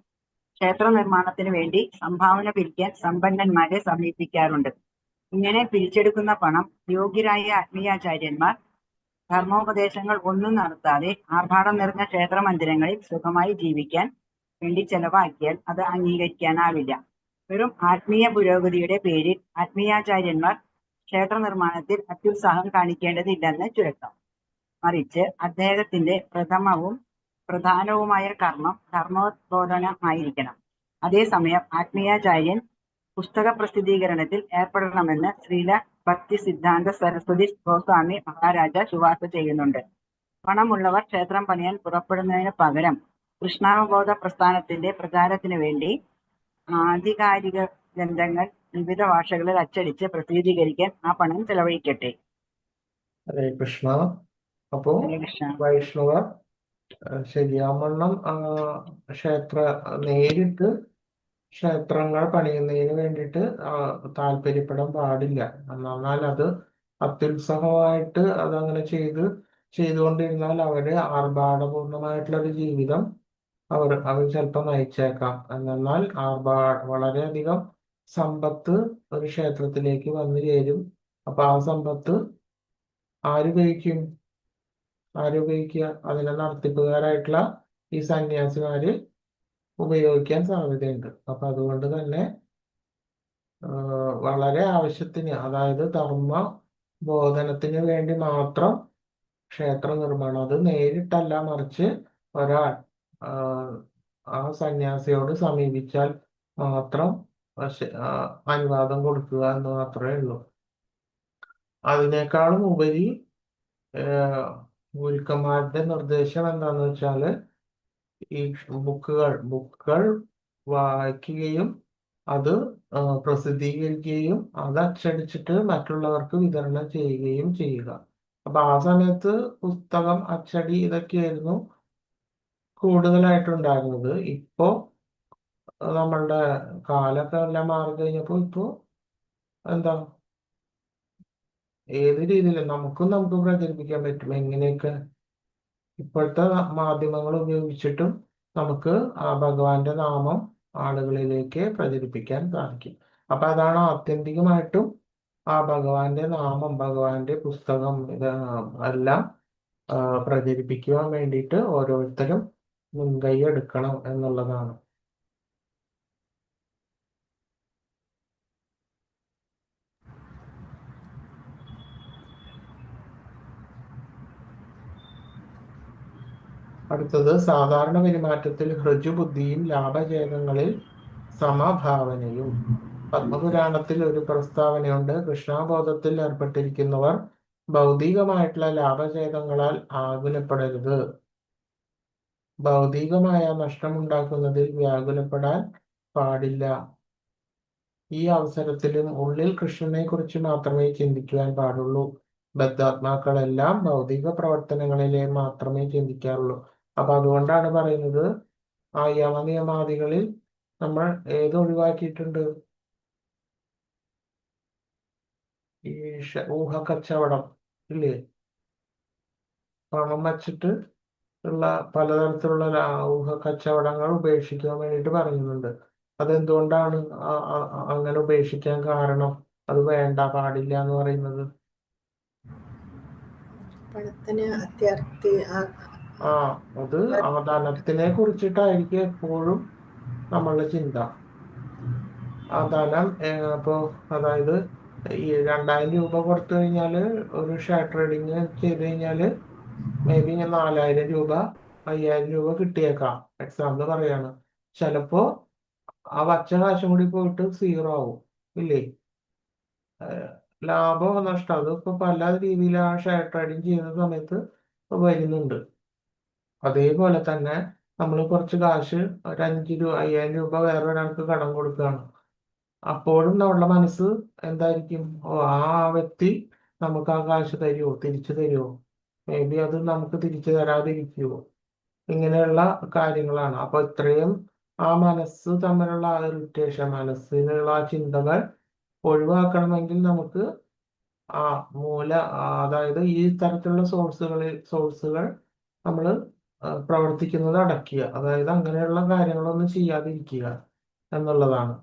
ക്ഷേത്ര നിർമ്മാണത്തിന് വേണ്ടി സംഭാവന പിരിക്കാൻ സമ്പന്നന്മാരെ സമീപിക്കാറുണ്ട്. ഇങ്ങനെ പിരിച്ചെടുക്കുന്ന പണം യോഗ്യരായ ആത്മീയാചാര്യന്മാർ ധർമ്മോപദേശങ്ങൾ ഒന്നും നടത്താതെ ആർഭാടം നിറഞ്ഞ ക്ഷേത്ര മന്ദിരങ്ങളിൽ സുഖമായി ജീവിക്കാൻ വേണ്ടി ചെലവാക്കിയാൽ അത് അംഗീകരിക്കാനാവില്ല. വെറും ആത്മീയ പുരോഗതിയുടെ പേരിൽ ആത്മീയാചാര്യന്മാർ ക്ഷേത്ര നിർമ്മാണത്തിൽ അത്യുത്സാഹം കാണിക്കേണ്ടതില്ലെന്ന് ചുരുക്കം. മറിച്ച് അദ്ദേഹത്തിന്റെ പ്രധാനവുമായ കർമ്മം ധർമ്മോദ്ബോധനമായിരിക്കണം. അതേസമയം ആത്മീയാചാര്യൻ പുസ്തക പ്രസിദ്ധീകരണത്തിൽ ഏർപ്പെടണമെന്ന് ശ്രീല ഭക്തി സിദ്ധാന്ത സരസ്വതി ഗോസ്വാമി മഹാരാജ ശുപാർശ ചെയ്യുന്നുണ്ട്. പണമുള്ളവർ ക്ഷേത്രം പണിയാൻ പുറപ്പെടുന്നതിന് പകരം കൃഷ്ണാവബോധ പ്രസ്ഥാനത്തിന്റെ പ്രചാരത്തിന് വേണ്ടി ആധികാരിക ഗ്രന്ഥങ്ങൾ വിവിധ ഭാഷകളിൽ അച്ചടിച്ച് പ്രസിദ്ധീകരിക്കാൻ ആ പണം ചെലവഴിക്കട്ടെ. ഹരേ കൃഷ്ണ. അപ്പോ വൈഷ്ണവർ ശരിയാവണ്ണം നേരിട്ട് ക്ഷേത്രങ്ങൾ പണിയുന്നതിന് വേണ്ടിയിട്ട് താല്പര്യപ്പെടാൻ പാടില്ല. എന്നാൽ അത് അത്യുത്സാഹമായിട്ട് അതങ്ങനെ ചെയ്തുകൊണ്ടിരുന്നാൽ അവര് ആർഭാടപൂർണമായിട്ടുള്ള ഒരു ജീവിതം അവർ ചിലപ്പോൾ നയിച്ചേക്കാം. എന്നാൽ വളരെയധികം സമ്പത്ത് ഒരു ക്ഷേത്രത്തിലേക്ക് വന്നു ചേരും. അപ്പൊ ആ സമ്പത്ത് ആരുപയോഗിക്കുക? അതിനെ നടത്തിപ്പുകാരായിട്ടുള്ള ഈ സന്യാസിമാര് ഉപയോഗിക്കാൻ സാധ്യതയുണ്ട്. അപ്പൊ അതുകൊണ്ട് തന്നെ വളരെ ആവശ്യത്തിന്, അതായത് ധർമ്മ ബോധനത്തിന് വേണ്ടി മാത്രം ക്ഷേത്ര നിർമ്മാണം, അത് നേരിട്ടല്ല, മറിച്ച് ഒരാൾ ആ സന്യാസിയോട് സമീപിച്ചാൽ മാത്രം അനുവാദം കൊടുക്കുക എന്ന് മാത്രമേ ഉള്ളൂ. അതിനേക്കാളും ഉപരി ഗുരുക്കന്മാരുടെ നിർദ്ദേശം എന്താന്ന് വെച്ചാല് ഈ ബുക്കുകൾ വായിക്കുകയും അത് പ്രസിദ്ധീകരിക്കുകയും അത് അച്ചടിച്ചിട്ട് മറ്റുള്ളവർക്ക് വിതരണം ചെയ്യുകയും ചെയ്യുക. അപ്പൊ ആ സമയത്ത് പുസ്തകം, അച്ചടി ഇതൊക്കെയായിരുന്നു കൂടുതലായിട്ടുണ്ടായിരുന്നത്. ഇപ്പോ നമ്മളുടെ കാലൊക്കെ എല്ലാം മാറി കഴിഞ്ഞപ്പോൾ ഇപ്പോ എന്താ, ഏത് രീതിയിൽ നമുക്ക് പ്രചരിപ്പിക്കാൻ പറ്റും. എങ്ങനെയൊക്കെ ഇപ്പോഴത്തെ മാധ്യമങ്ങൾ ഉപയോഗിച്ചിട്ടും നമുക്ക് ആ ഭഗവാന്റെ നാമം ആളുകളിലേക്ക് പ്രചരിപ്പിക്കാൻ സാധിക്കും. അപ്പൊ അതാണ് ആത്യന്തികമായിട്ടും ആ ഭഗവാന്റെ നാമം, ഭഗവാന്റെ പുസ്തകം എല്ലാം പ്രചരിപ്പിക്കുവാൻ വേണ്ടിയിട്ട് ഓരോരുത്തരും മുൻകൈ എടുക്കണം എന്നുള്ളതാണ്. അടുത്തത്, സാധാരണ പെരുമാറ്റത്തിൽ ഹൃജുബുദ്ധിയും ലാഭചേതങ്ങളിൽ സമഭാവനയും. പത്മപുരാണത്തിൽ ഒരു പ്രസ്താവനയുണ്ട്: കൃഷ്ണാബോധത്തിൽ ഏർപ്പെട്ടിരിക്കുന്നവർ ഭൗതികമായിട്ടുള്ള ലാഭചേതങ്ങളാൽ ആകുലപ്പെടരുത്. ഭൗതികമായ നഷ്ടമുണ്ടാക്കുന്നതിൽ വ്യാകുലപ്പെടാൻ പാടില്ല. ഈ അവസരത്തിലും ഉള്ളിൽ കൃഷ്ണനെ കുറിച്ച് മാത്രമേ ചിന്തിക്കുവാൻ പാടുള്ളൂ. ബദ്ധാത്മാക്കളെല്ലാം ഭൗതിക പ്രവർത്തനങ്ങളിലെ മാത്രമേ ചിന്തിക്കാറുള്ളൂ. അപ്പൊ അതുകൊണ്ടാണ് പറയുന്നത്, ആ യമനിയമാദികളിൽ നമ്മൾ ഏത് ഒഴിവാക്കിയിട്ടുണ്ട്? ഈ ഊഹക്കച്ചവടം ഇല്ലേ? പണം വച്ചിട്ട് ഉള്ള പലതരത്തിലുള്ള ഊഹക്കച്ചവടങ്ങൾ ഉപേക്ഷിക്കാൻ വേണ്ടിയിട്ട് പറയുന്നുണ്ട്. അതെന്തുകൊണ്ടാണ് അങ്ങനെ ഉപേക്ഷിക്കാൻ കാരണം? അത് വേണ്ട, പാടില്ല എന്ന് പറയുന്നത്? പണത്തിന് അത്യാർത്തി അത് ആ ധനത്തിനെ കുറിച്ചിട്ടായിരിക്കും എപ്പോഴും നമ്മളുടെ ചിന്ത. ആ ധനം ഇപ്പോ, അതായത് ഈ 2000 രൂപ കൊടുത്തു കഴിഞ്ഞാല് ഒരു ഷെയർ ട്രേഡിങ് ചെയ്ത് കഴിഞ്ഞാല് മേ ബി 4000 രൂപ 5000 രൂപ കിട്ടിയേക്കാം. എക്സാമ്പിൾ പറയാണ്. ചിലപ്പോ ആ വച്ച കാശും കൂടി പോയിട്ട് 0 ആവും, ഇല്ലേ? ലാഭമോ നഷ്ടം, അതിപ്പോ പല രീതിയിൽ ആ ഷെയർ ട്രേഡിങ് ചെയ്യുന്ന സമയത്ത് വരുന്നുണ്ട്. അതേപോലെ തന്നെ നമ്മൾ കുറച്ച് കാശ്, ഒരു 5000 രൂപ വേറൊരാൾക്ക് കടം കൊടുക്കുകയാണ്. അപ്പോഴും നമ്മളുടെ മനസ്സ് എന്തായിരിക്കും? ആ വ്യക്തി നമുക്ക് ആ കാശ് തരുമോ, തിരിച്ചു തരുമോ? മേ ബി അത് നമുക്ക് തിരിച്ചു തരാതിരിക്കുമോ? ഇങ്ങനെയുള്ള കാര്യങ്ങളാണ്. അപ്പൊ ഇത്രയും ആ മനസ്സ് തമ്മിലുള്ള ആ ഇറിറ്റേഷൻ, മനസ്സിനുള്ള ആ ചിന്തകൾ ഒഴിവാക്കണമെങ്കിൽ നമുക്ക് ആ അതായത് ഈ തരത്തിലുള്ള സോഴ്സുകൾ നമ്മൾ പ്രവർത്തിക്കുന്നത് അടയ്ക്കുക. അതായത് അങ്ങനെയുള്ള കാര്യങ്ങളൊന്നും ചെയ്യാതിരിക്കുക എന്നുള്ളതാണ്.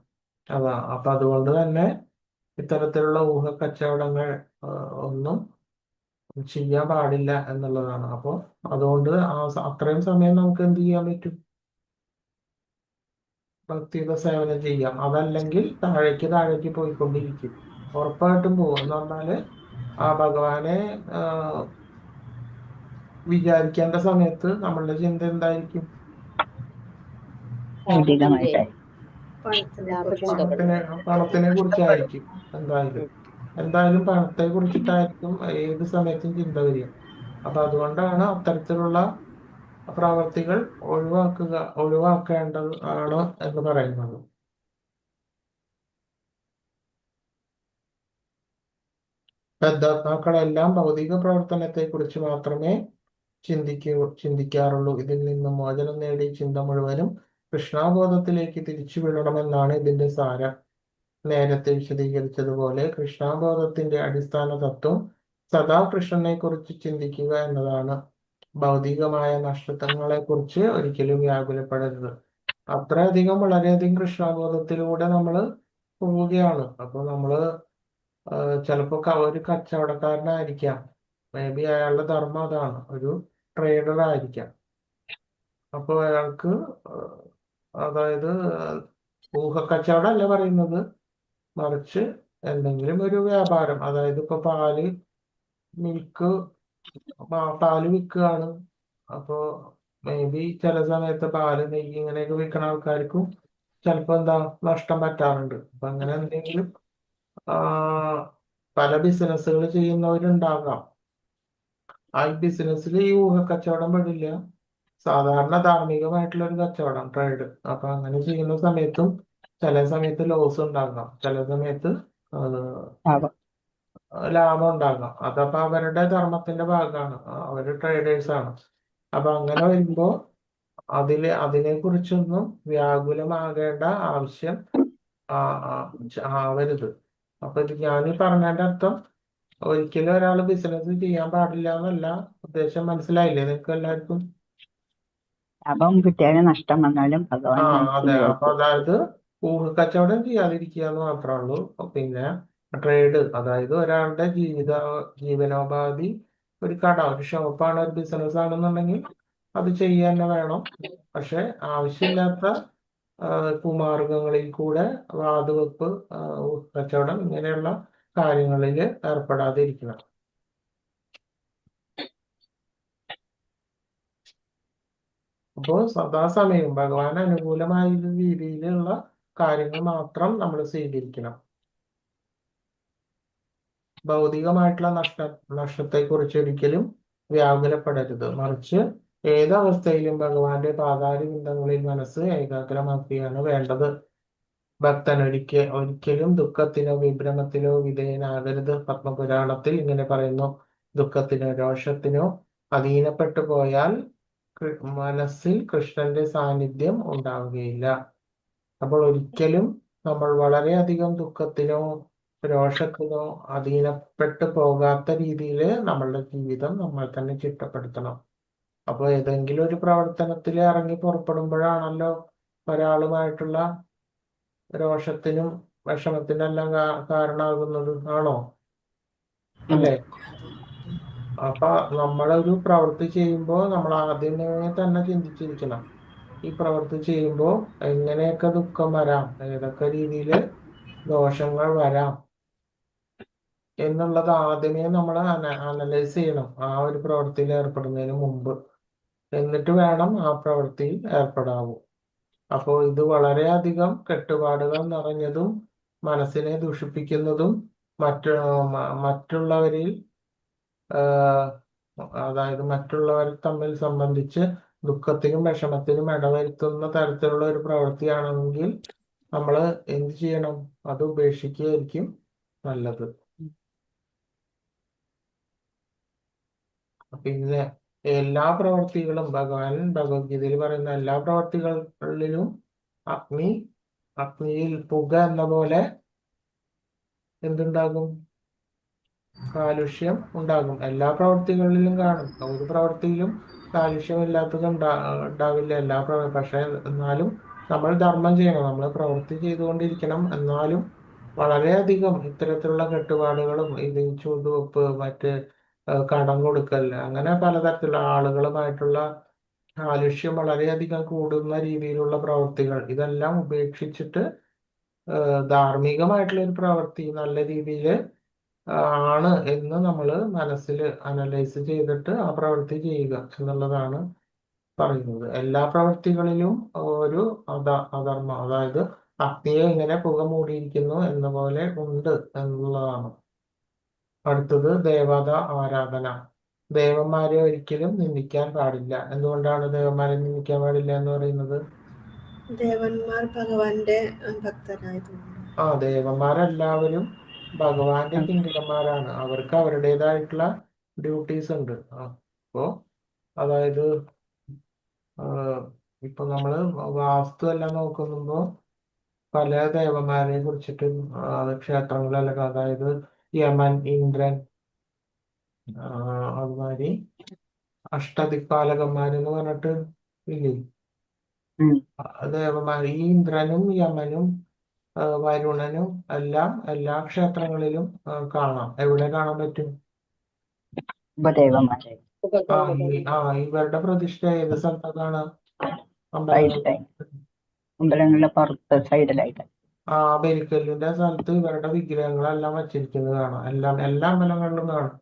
അപ്പൊ അതുകൊണ്ട് തന്നെ ഇത്തരത്തിലുള്ള ഊഹക്കച്ചവടങ്ങൾ ഒന്നും ചെയ്യാൻ പാടില്ല എന്നുള്ളതാണ്. അപ്പോൾ അതുകൊണ്ട് അത്രയും സമയം നമുക്ക് എന്ത് ചെയ്യാൻ പറ്റും? ഭക്തിയുടെ സേവനം ചെയ്യാം. അതല്ലെങ്കിൽ താഴേക്ക് പോയിക്കൊണ്ടിരിക്കും, ഉറപ്പായിട്ടും പോകും. എന്ന് പറഞ്ഞാല് ആ ഭഗവാനെ വിചാരിക്കേണ്ട സമയത്ത് നമ്മളുടെ ചിന്ത എന്തായിരിക്കും? പണത്തിനെ കുറിച്ചായിരിക്കും. എന്തായാലും പണത്തെ കുറിച്ചിട്ടായിരിക്കും ഏത് സമയത്തും ചിന്ത വരിക. അപ്പൊ അതുകൊണ്ടാണ് അത്തരത്തിലുള്ള പ്രവർത്തികൾ ഒഴിവാക്കേണ്ടത് ആണ് എന്ന് പറയുന്നത്. ബദ്ധാത്മാക്കളെല്ലാം ഭൗതിക പ്രവർത്തനത്തെ കുറിച്ച് മാത്രമേ ചിന്തിക്കാറുള്ളൂ. ഇതിൽ നിന്ന് മോചനം നേടി ചിന്ത മുഴുവനും കൃഷ്ണാബോധത്തിലേക്ക് തിരിച്ചു വിടണമെന്നാണ് ഇതിന്റെ സാരം. നേരത്തെ വിശദീകരിച്ചതുപോലെ കൃഷ്ണാബോധത്തിന്റെ അടിസ്ഥാന തത്വം സദാ കൃഷ്ണനെ കുറിച്ച് ചിന്തിക്കുക എന്നതാണ്. ഭൗതികമായ നഷ്ടങ്ങളെ കുറിച്ച് ഒരിക്കലും വ്യാകുലപ്പെടരുത്. അത്രയധികം വളരെയധികം കൃഷ്ണബോധത്തിലൂടെ നമ്മൾ പോവുകയാണ്. അപ്പൊ നമ്മള് ചിലപ്പോ ഒരു കച്ചവടക്കാരനായിരിക്കാം, മേ ബി അയാളുടെ ധർമ്മം അതാണ്, ഒരു ട്രേഡർ ആയിരിക്കാം. അപ്പോൾ അയാൾക്ക് അതായത് ഊഹക്കച്ചവടം അല്ല പറയുന്നത്, മറിച്ച് എന്തെങ്കിലും ഒരു വ്യാപാരം, അതായത് ഇപ്പൊ മിൽക്ക് പാല് വിൽക്കുകയാണ്. അപ്പോ മേ ബി ചില സമയത്ത് പാല്, നെയ്യ് ഇങ്ങനെയൊക്കെ വിൽക്കുന്ന ആൾക്കാർക്കും ചിലപ്പോ എന്താ നഷ്ടം പറ്റാറുണ്ട്. അപ്പൊ അങ്ങനെ എന്തെങ്കിലും പല ബിസിനസ്സുകൾ ചെയ്യുന്നവരുണ്ടാകാം. ആ ബിസിനസ്സിൽ ഈ ഊഹക്കച്ചവടം പെടില്ല, സാധാരണ ധാർമ്മികമായിട്ടുള്ള ഒരു കച്ചവടം, ട്രേഡ്. അപ്പൊ അങ്ങനെ ചെയ്യുന്ന സമയത്തും ചില സമയത്ത് ലോസ് ഉണ്ടാകാം, ചില സമയത്ത് ലാഭം. ലാഭം ഉണ്ടാകാം. അതപ്പോ അവരുടെ ധർമ്മത്തിന്റെ ഭാഗമാണ്, അവര് ട്രേഡേഴ്സ് ആണ്. അപ്പൊ അങ്ങനെ വരുമ്പോ അതിനെ കുറിച്ചൊന്നും വ്യാകുലമാകേണ്ട ആവശ്യം ആവരുത്. അപ്പൊ ഞാൻ പറഞ്ഞതിന്റെ അർത്ഥം ഒരിക്കലും ഒരാൾ ബിസിനസ് ചെയ്യാൻ പാടില്ല എന്നല്ല ഉദ്ദേശം. മനസ്സിലായില്ലേ നിങ്ങൾക്ക് എല്ലാവർക്കും? ലാഭം കിട്ടിയാലും നഷ്ടം വന്നാലും ഭഗവാൻ അതെ. മനസ്സിൽ അപ്പൊ ഓർക്കും. അതായത് ഊഹക്കച്ചവടം ചെയ്യാതിരിക്കുക എന്ന് മാത്രമേ ഉള്ളൂ. പിന്നെ ട്രേഡ്, അതായത് ഒരാളുടെ ജീവനോപാധി ഒരു കട, ഒരു ഷോപ്പാണ്, ഒരു ബിസിനസ് ആണെന്നുണ്ടെങ്കിൽ അത് ചെയ്യാൻ തന്നെ വേണം. പക്ഷെ ആവശ്യമില്ലാത്ത കുമാർഗങ്ങളിൽ കൂടെ വാതുവെപ്പ്, കച്ചവടം ഇങ്ങനെയുള്ള കാര്യങ്ങളിൽ ഏർപ്പെടാതിരിക്കണം. അപ്പോൾ സദാസമയം ഭഗവാൻ അനുകൂലമായ രീതിയിലുള്ള കാര്യങ്ങൾ മാത്രം നമ്മൾ സ്വീകരിക്കണം. ഭൗതികമായിട്ടുള്ള നഷ്ടത്തെക്കുറിച്ച് ഒരിക്കലും വ്യാകുലപ്പെടരുത്, മറിച്ച് ഏതവസ്ഥയിലും ഭഗവാന്റെ പാതാരവിന്ദങ്ങളിൽ മനസ്സ് ഏകാഗ്രമാക്കുകയാണ് വേണ്ടത്. ഭക്തൻ ഒരിക്കലും ദുഃഖത്തിനോ വിഭ്രമത്തിനോ വിധേയനാകരുത്. പത്മപുരാണത്തിൽ ഇങ്ങനെ പറയുന്നു: ദുഃഖത്തിനോ രോഷത്തിനോ അധീനപ്പെട്ടു പോയാൽ മനസ്സിൽ കൃഷ്ണന്റെ സാന്നിധ്യം ഉണ്ടാവുകയില്ല. അപ്പോൾ ഒരിക്കലും നമ്മൾ വളരെയധികം ദുഃഖത്തിനോ രോഷത്തിനോ അധീനപ്പെട്ടു പോകാത്ത രീതിയിൽ നമ്മളുടെ ജീവിതം നമ്മൾ തന്നെ ചിട്ടപ്പെടുത്തണം. അപ്പോൾ ഏതെങ്കിലും ഒരു പ്രവർത്തനത്തിൽ ഇറങ്ങി പുറപ്പെടുമ്പോഴാണല്ലോ ഒരാളുമായിട്ടുള്ള രോഷത്തിനും വിഷമത്തിനും എല്ലാം കാരണമാകുന്നത്, ആണോ? അല്ലേ? അപ്പൊ നമ്മളൊരു പ്രവൃത്തി ചെയ്യുമ്പോൾ നമ്മൾ ആദ്യമേ തന്നെ ചിന്തിച്ചിരിക്കണം, ഈ പ്രവൃത്തി ചെയ്യുമ്പോൾ എങ്ങനെയൊക്കെ ദുഃഖം വരാം, ഏതൊക്കെ രീതിയിൽ ദോഷങ്ങൾ വരാം എന്നുള്ളത് ആദ്യമേ നമ്മൾ അനലൈസ് ചെയ്യണം ആ ഒരു പ്രവൃത്തിയിൽ ഏർപ്പെടുന്നതിന് മുമ്പ്. എന്നിട്ട് വേണം ആ പ്രവൃത്തിയിൽ ഏർപ്പെടാവൂ. അപ്പോൾ ഇത് വളരെയധികം കെട്ടുപാടുകൾ നിറഞ്ഞതും മനസ്സിനെ ദുഷിപ്പിക്കുന്നതും മറ്റുള്ളവരിൽ അതായത് മറ്റുള്ളവർ തമ്മിൽ സംബന്ധിച്ച് ദുഃഖത്തിനും വിഷമത്തിനും ഇടവരുത്തുന്ന തരത്തിലുള്ള ഒരു പ്രവൃത്തിയാണെങ്കിൽ നമ്മൾ എന്ത് ചെയ്യണം? അത് ഉപേക്ഷിക്കുകയായിരിക്കും നല്ലത്. പിന്നെ എല്ലാ പ്രവർത്തികളും ഭഗവത്ഗീതയിൽ പറയുന്ന എല്ലാ പ്രവർത്തികളിലും അഗ്നിയിൽ പുക എന്ന പോലെ എന്തുണ്ടാകും? കാലുഷ്യം ഉണ്ടാകും. എല്ലാ പ്രവർത്തികളിലും കാണും. ഒരു പ്രവൃത്തിയിലും കാലുഷ്യമില്ലാത്തത് ഉണ്ടാവില്ല പക്ഷെ എന്നാലും നമ്മൾ ധർമ്മം ചെയ്യണം, നമ്മൾ പ്രവൃത്തി ചെയ്തുകൊണ്ടിരിക്കണം. എന്നാലും വളരെയധികം ഇത്തരത്തിലുള്ള കെട്ടുപാടുകളും ഇത് ചൂടുവെപ്പ്, മറ്റ് കടം കൊടുക്കൽ, അങ്ങനെ പലതരത്തിലുള്ള ആളുകളുമായിട്ടുള്ള കാലുഷ്യം വളരെയധികം കൂടുന്ന രീതിയിലുള്ള പ്രവൃത്തികൾ, ഇതെല്ലാം ഉപേക്ഷിച്ചിട്ട് ധാർമ്മികമായിട്ടുള്ള ഒരു പ്രവൃത്തി നല്ല രീതിയിൽ ആണ് എന്ന് നമ്മൾ മനസ്സിൽ അനലൈസ് ചെയ്തിട്ട് ആ പ്രവൃത്തി ചെയ്യുക എന്നുള്ളതാണ് പറയുന്നത്. എല്ലാ പ്രവൃത്തികളിലും ഒരു അധർമ്മം, അതായത് അഗ്നിയെ ഇങ്ങനെ പുക മൂടിയിരിക്കുന്നു എന്ന പോലെ ഉണ്ട് എന്നുള്ളതാണ്. അടുത്തത് ദേവത ആരാധന. ദേവന്മാരെ ഒരിക്കലും നിന്ദിക്കാൻ പാടില്ല. എന്തുകൊണ്ടാണ് ദേവന്മാരെ നിന്ദിക്കാൻ പാടില്ല എന്ന് പറയുന്നത്? ദേവന്മാർ ഭഗവാന്റെ ഭക്തരായതുകൊണ്ട്. ദേവന്മാരെല്ലാവരും ഭഗവാന്റെ കിങ്കരന്മാരാണ്. അവർക്ക് അവരുടേതായിട്ടുള്ള ഡ്യൂട്ടീസ് ഉണ്ട്. അപ്പോ അതായത് ഇപ്പൊ നമ്മള് വാസ്തു എല്ലാം നോക്കുമ്പോ പല ദേവന്മാരെ കുറിച്ചിട്ട് ക്ഷേത്രങ്ങളിലൊക്കെ, അതായത് യമൻ, ഇന്ദ്രൻ, അതുമാതിരി അഷ്ടദിക്പാലകന്മാരെന്ന് പറഞ്ഞിട്ട് ഇല്ലേ? ഉം. ദേവന്മാർ ഈ ഇന്ദ്രനും യമനും വരുണനും എല്ലാം എല്ലാ ക്ഷേത്രങ്ങളിലും കാണാം. എവിടെ കാണാൻ പറ്റും? ഉപദേവന്മാരെ ഇവരുടെ പ്രതിഷ്ഠ ഏത് സ്ഥലത്താ കാണാം? സൈഡിലായി, അമ്പലങ്ങളുടെ പുറത്ത് സൈഡിലായിട്ട്. ബലിക്കല്ലിന്റെ സ്ഥലത്ത് ഇവരുടെ വിഗ്രഹങ്ങളെല്ലാം വച്ചിരിക്കുന്നത് കാണാം. എല്ലാ അമ്പലങ്ങളിലും കാണാം.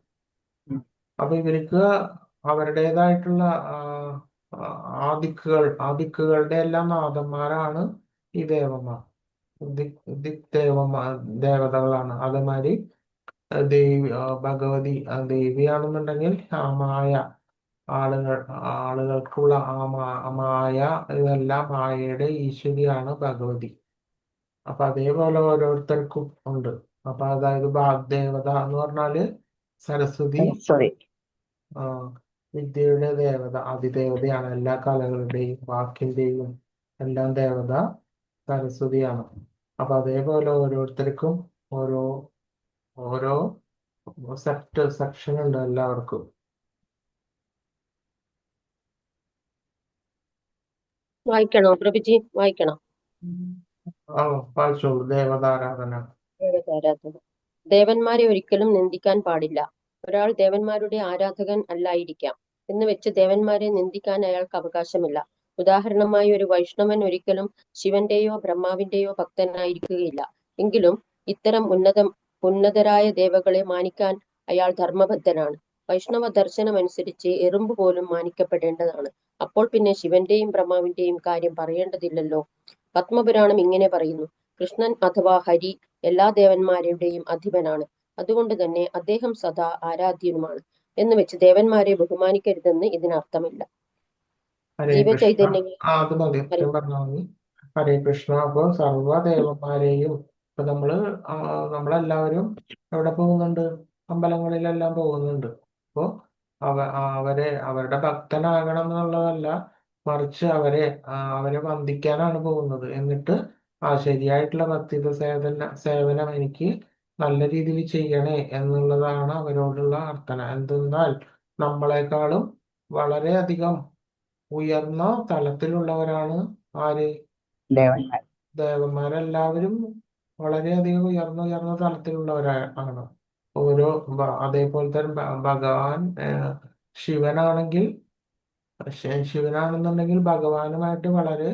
ഉം. അപ്പൊ ഇവർക്ക് അവരുടേതായിട്ടുള്ള ദിക്കുകളുടെ എല്ലാം നാഥന്മാരാണ് ഈ ദേവന്മാർ. ദേവതകളാണ്. അതേമാതിരി ഭഗവതി ദേവിയാണെന്നുണ്ടെങ്കിൽ മായ, ആളുകൾക്കുള്ള മായ, ഇതെല്ലാം മായയുടെ ഈശ്വരിയാണ് ഭഗവതി. അപ്പൊ അതേപോലെ ഓരോരുത്തർക്കും ഉണ്ട്. അപ്പൊ അതായത് വാഗ്ദേവത എന്ന് പറഞ്ഞാല് സരസ്വതി, വിദ്യയുടെ ദേവത, അതിദേവതയാണ്. എല്ലാ കലകളുടെയും വാക്കിന്റെയും എല്ലാം ദേവത സരസ്വതിയാണ്. അപ്പൊ അതേപോലെ ഓരോരുത്തർക്കും ഓരോ ഓരോ സെക്ഷൻ ഉണ്ട് എല്ലാവർക്കും. വായിക്കണോ പ്രഭുജി? വായിക്കണോ? വായിച്ചോളൂ. ദേവതാരാധന. ദേവതാരാധന. ദേവന്മാരെ ഒരിക്കലും നിന്ദിക്കാൻ പാടില്ല. ഒരാൾ ദേവന്മാരുടെ ആരാധകൻ അല്ലായിരിക്കാം എന്ന് വെച്ച് ദേവന്മാരെ നിന്ദിക്കാൻ അയാൾക്ക് അവകാശമില്ല. ഉദാഹരണമായി, ഒരു വൈഷ്ണവൻ ഒരിക്കലും ശിവന്റെയോ ബ്രഹ്മാവിന്റെയോ ഭക്തനായിരിക്കുകയില്ല. എങ്കിലും ഇത്തരം ഉന്നതരായ ദേവകളെ മാനിക്കാൻ അയാൾ ധർമ്മബദ്ധനാണ്. വൈഷ്ണവ ദർശനമനുസരിച്ച് എറുമ്പ് പോലും മാനിക്കപ്പെടേണ്ടതാണ്. അപ്പോൾ പിന്നെ ശിവന്റെയും ബ്രഹ്മാവിന്റെയും കാര്യം പറയേണ്ടതില്ലല്ലോ. പത്മപുരാണം ഇങ്ങനെ പറയുന്നു: കൃഷ്ണൻ അഥവാ ഹരി എല്ലാ ദേവന്മാരുടെയും അധിപനാണ്. അതുകൊണ്ട് തന്നെ അദ്ദേഹം സദാ ആരാധ്യനുമാണ്. എന്ന് വെച്ച് ദേവന്മാരെ ബഹുമാനിക്കരുതെന്ന് ഇതിനർത്ഥമില്ല. ജീവചൈതന്യങ്ങൾ ഹരേ കൃഷ്ണ. അപ്പൊ സർവ്വദേവന്മാരെയും ഇപ്പൊ നമ്മളെല്ലാവരും എവിടെ പോകുന്നുണ്ട്? അമ്പലങ്ങളിലെല്ലാം പോകുന്നുണ്ട്. അപ്പോ അവരുടെ ഭക്തനാകണം എന്നുള്ളതല്ല, മറിച്ച് അവരെ വന്ദിക്കാനാണ് പോകുന്നത്. എന്നിട്ട് ശരിയായിട്ടുള്ള ഭക്തിയുടെ സേവനം എനിക്ക് നല്ല രീതിയിൽ ചെയ്യണേ എന്നുള്ളതാണ് അവരോടുള്ള അർത്ഥന. എന്തെന്നാൽ നമ്മളെക്കാളും വളരെയധികം ഉയർന്ന തലത്തിലുള്ളവരാണ് ആര്? ദേവന്മാരെല്ലാവരും വളരെയധികം ഉയർന്ന തലത്തിലുള്ളവരാണ്. അതേപോലെ തന്നെ ഭഗവാൻ ശിവനാണെന്നുണ്ടെങ്കിൽ ഭഗവാനുമായിട്ട് വളരെ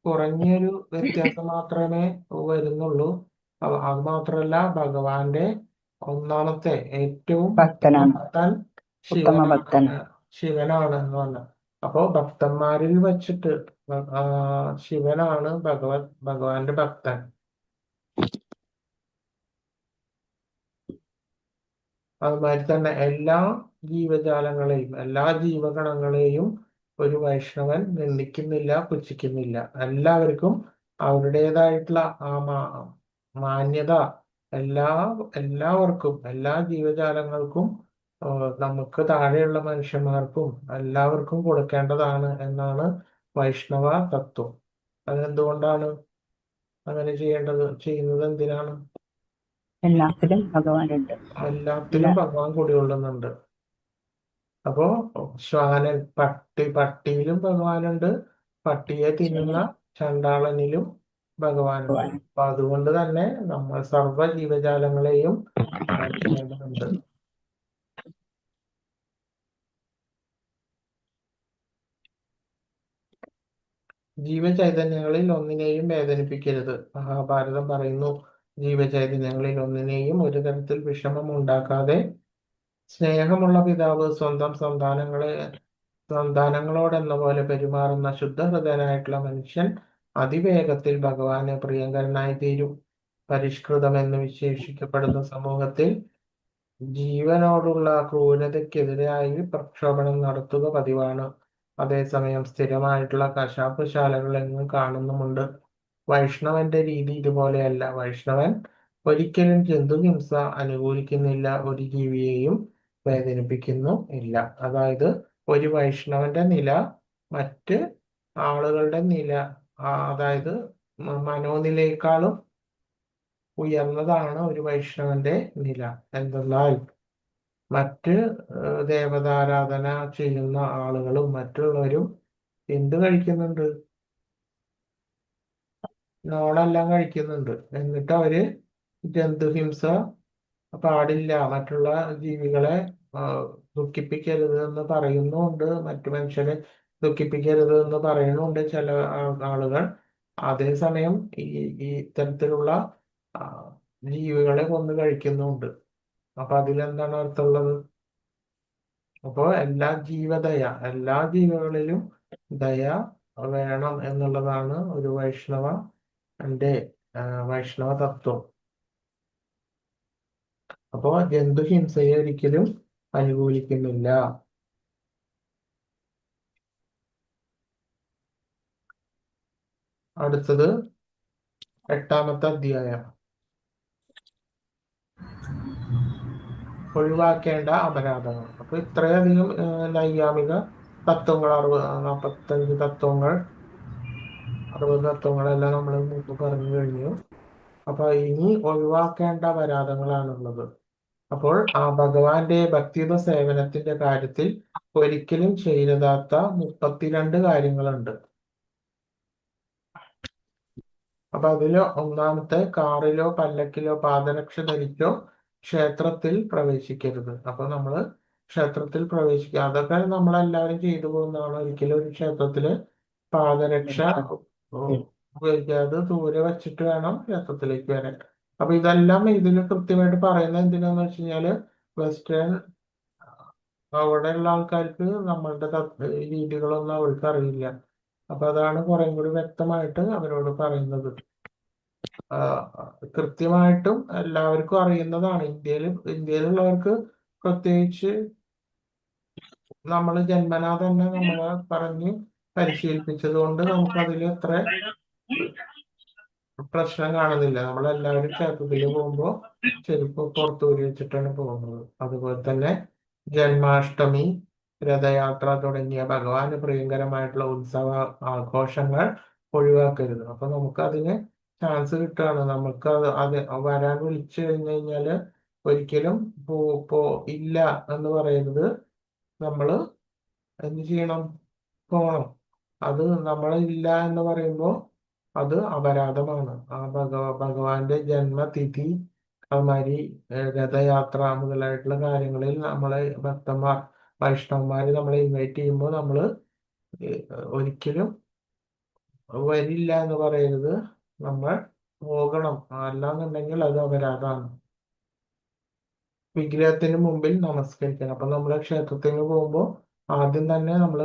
കുറഞ്ഞൊരു വ്യത്യാസം മാത്രമേ വരുന്നുള്ളൂ. അത് മാത്രമല്ല, ഭഗവാന്റെ ഒന്നാമത്തെ ഏറ്റവും ഭക്തൻ ശിവനാണ് എന്ന് പറഞ്ഞത്. അപ്പോ ഭക്തന്മാരിൽ വച്ചിട്ട് ശിവനാണ് ഭഗവാന്റെ ഭക്തൻ. അതുമാതിരി തന്നെ എല്ലാ ജീവജാലങ്ങളെയും എല്ലാ ജീവഗണങ്ങളെയും ഒരു വൈഷ്ണവൻ നിന്ദിക്കുന്നില്ല, പുച്ഛിക്കുന്നില്ല. എല്ലാവർക്കും അവരുടേതായിട്ടുള്ള മാന്യത എല്ലാവർക്കും, എല്ലാ ജീവജാലങ്ങൾക്കും, നമുക്ക് താഴെയുള്ള മനുഷ്യന്മാർക്കും എല്ലാവർക്കും കൊടുക്കേണ്ടതാണ് എന്നാണ് വൈഷ്ണവ തത്വം. അതെന്തുകൊണ്ടാണ് അങ്ങനെ ചെയ്യുന്നത്? എന്തിനാണ്? എല്ലാത്തിലും ഭഗവാനുണ്ട്. എല്ലാത്തിലും ഭഗവാൻ കുടികൊള്ളുന്നുണ്ട്. അപ്പോ പട്ടിയിലും ഭഗവാനുണ്ട്, പട്ടിയെ തിന്നുന്ന ചണ്ടാളനിലും ഭഗവാനുണ്ട്. അപ്പൊ അതുകൊണ്ട് തന്നെ നമ്മൾ സർവ്വ ജീവജാലങ്ങളെയും മാനിക്കേണ്ടതുണ്ട്. ജീവചൈതന്യങ്ങളിൽ ഒന്നിനെയും വേദനിപ്പിക്കരുത്. മഹാഭാരതം പറയുന്നു, ജീവചൈതന്യങ്ങളിൽ ഒന്നിനെയും ഒരു തരത്തിൽ വിഷമം ഉണ്ടാക്കാതെ സ്നേഹമുള്ള പിതാവ് സ്വന്തം സന്താനങ്ങളോടെന്ന പോലെ പെരുമാറുന്ന ശുദ്ധഹൃദയനായിട്ടുള്ള മനുഷ്യൻ അതിവേഗത്തിൽ ഭഗവാന് പ്രിയങ്കരനായി തീരും. പരിഷ്കൃതമെന്ന് വിശേഷിക്കപ്പെടുന്ന സമൂഹത്തിൽ ജീവനോടുള്ള ക്രൂരതയ്ക്കെതിരായി പ്രക്ഷോഭണം നടത്തുക പതിവാണ്. അതേസമയം സ്ഥിരമായിട്ടുള്ള കശാപ്പ് ശാലകൾ എങ്ങും കാണുന്നുമുണ്ട്. വൈഷ്ണവന്റെ രീതി ഇതുപോലെയല്ല. വൈഷ്ണവൻ ഒരിക്കലും ജന്തുഹിംസ അനുകൂലിക്കുന്നില്ല, ഒരു ജീവിയെയും വേദനിപ്പിക്കുന്നു ഇല്ല. അതായത് ഒരു വൈഷ്ണവന്റെ നില മറ്റ് ആളുകളുടെ നില, അതായത് മനോനിലയേക്കാളും ഉയർന്നതാണ് ഒരു വൈഷ്ണവന്റെ നില. എന്തെന്നാൽ മറ്റ് ദേവതാരാധന ചെയ്യുന്ന ആളുകളും മറ്റുള്ളവരും എന്ത് കഴിക്കുന്നുണ്ട്? നോണെല്ലാം കഴിക്കുന്നുണ്ട്. എന്നിട്ട് അവര് ജന്തുഹിംസ പാടില്ല, മറ്റുള്ള ജീവികളെ ആ, ദുഃഖിപ്പിക്കരുത് എന്ന് പറയുന്നുണ്ട്, മറ്റു മനുഷ്യരെ ദുഃഖിപ്പിക്കരുത് എന്ന് പറയുന്നുണ്ട് ചില ആളുകൾ. അതേസമയം ഈ ഇത്തരത്തിലുള്ള ആ, ജീവികളെ കൊന്ന് കഴിക്കുന്നുണ്ട്. അപ്പൊ അതിലെന്താണ് അർത്ഥമുള്ളത്? അപ്പോ എല്ലാ ജീവികളിലും ദയ വേണം എന്നുള്ളതാണ് ഒരു വൈഷ്ണവ തത്വം. അപ്പോ ജന്തുഹിംസയെ ഒരിക്കലും അനുകൂലിക്കുന്നില്ല. അടുത്തത് 8-ാമത്തെ അധ്യായം, ഒഴിവാക്കേണ്ട അപരാധങ്ങൾ. അപ്പൊ ഇത്രയധികം നൈയാമിക തത്വങ്ങൾ, 45 തത്വങ്ങൾ, 60 തത്വങ്ങളെല്ലാം നമ്മൾ മുമ്പ് പറഞ്ഞു കഴിഞ്ഞു. അപ്പൊ ഇനി ഒഴിവാക്കേണ്ട അപരാധങ്ങളാണുള്ളത്. അപ്പോൾ ഭഗവാന്റെ ഭക്തിയുത സേവനത്തിന്റെ കാര്യത്തിൽ ഒരിക്കലും ചെയ്യരുതാത്ത 32 കാര്യങ്ങളുണ്ട്. അപ്പൊ അതില് ഒന്നാമത്തെ, കാറിലോ പല്ലക്കിലോ പാദരക്ഷ ധരിച്ചോ ക്ഷേത്രത്തിൽ പ്രവേശിക്കരുത്. അപ്പൊ നമ്മള് ക്ഷേത്രത്തിൽ പ്രവേശിക്കുക, അതൊക്കെ നമ്മളെല്ലാവരും ചെയ്തു പോകുന്നതാണ്. ഒരിക്കലും ഒരു ക്ഷേത്രത്തില് പാദരക്ഷ ഉപയോഗിക്കാതെ ദൂരെ വെച്ചിട്ട് വേണം ക്ഷേത്രത്തിലേക്ക് വരാൻ. അപ്പൊ ഇതെല്ലാം ഇതിൽ കൃത്യമായിട്ട് പറയുന്നത് എന്തിനാന്ന് വെച്ച് കഴിഞ്ഞാല് വെസ്റ്റേൺ അവിടെയുള്ള ആൾക്കാർക്ക് നമ്മളുടെ രീതികളൊന്നും അവർക്ക് അറിയില്ല. അപ്പൊ അതാണ് കുറെ കൂടി വ്യക്തമായിട്ട് അവരോട് പറയുന്നത്. കൃത്യമായിട്ടും എല്ലാവർക്കും അറിയുന്നതാണ്. ഇന്ത്യയിലുള്ളവർക്ക് പ്രത്യേകിച്ച് നമ്മൾ ജന്മനാ തന്നെ നമ്മളെ പറഞ്ഞ് പരിശീലിപ്പിച്ചത് കൊണ്ട് നമുക്ക് അതിൽ അത്ര പ്രശ്നം കാണുന്നില്ല. നമ്മളെല്ലാവരും ക്ഷേത്രത്തിൽ പോകുമ്പോൾ ചെരുപ്പ് പുറത്തൂരി വെച്ചിട്ടാണ് പോകുന്നത്. അതുപോലെ തന്നെ ജന്മാഷ്ടമി, രഥയാത്ര തുടങ്ങിയ ഭഗവാന് പ്രിയങ്കരമായിട്ടുള്ള ഉത്സവ ആഘോഷങ്ങൾ ഒഴിവാക്കരുത്. അപ്പൊ നമുക്ക് അതിന് ചാൻസ് കിട്ടുകയാണ്. നമുക്ക് അത് വരാൻ വിളിച്ചു കഴിഞ്ഞു കഴിഞ്ഞാല് ഒരിക്കലും ഇല്ല എന്ന് പറയരുത്. നമ്മള് എന്ത് ചെയ്യണം? പോണം. അത് നമ്മളില്ല എന്ന് പറയുമ്പോൾ അത് അപരാധമാണ്. ഭഗവാന്റെ ജന്മതിഥി, അതുമാതിരി രഥയാത്ര മുതലായിട്ടുള്ള കാര്യങ്ങളിൽ നമ്മളെ ഭക്തന്മാർ, വൈഷ്ണവന്മാര് നമ്മളെ ഇൻവൈറ്റ് ചെയ്യുമ്പോൾ നമ്മള് ഒരിക്കലും വരില്ല എന്ന് പറയരുത്. നമ്മൾ പോകണം. അല്ലാന്നുണ്ടെങ്കിൽ അത് അപരാധമാണ്. വിഗ്രഹത്തിന് മുമ്പിൽ നമസ്കരിക്കണം. അപ്പൊ നമ്മള് ക്ഷേത്രത്തിന് പോകുമ്പോൾ ആദ്യം തന്നെ നമ്മൾ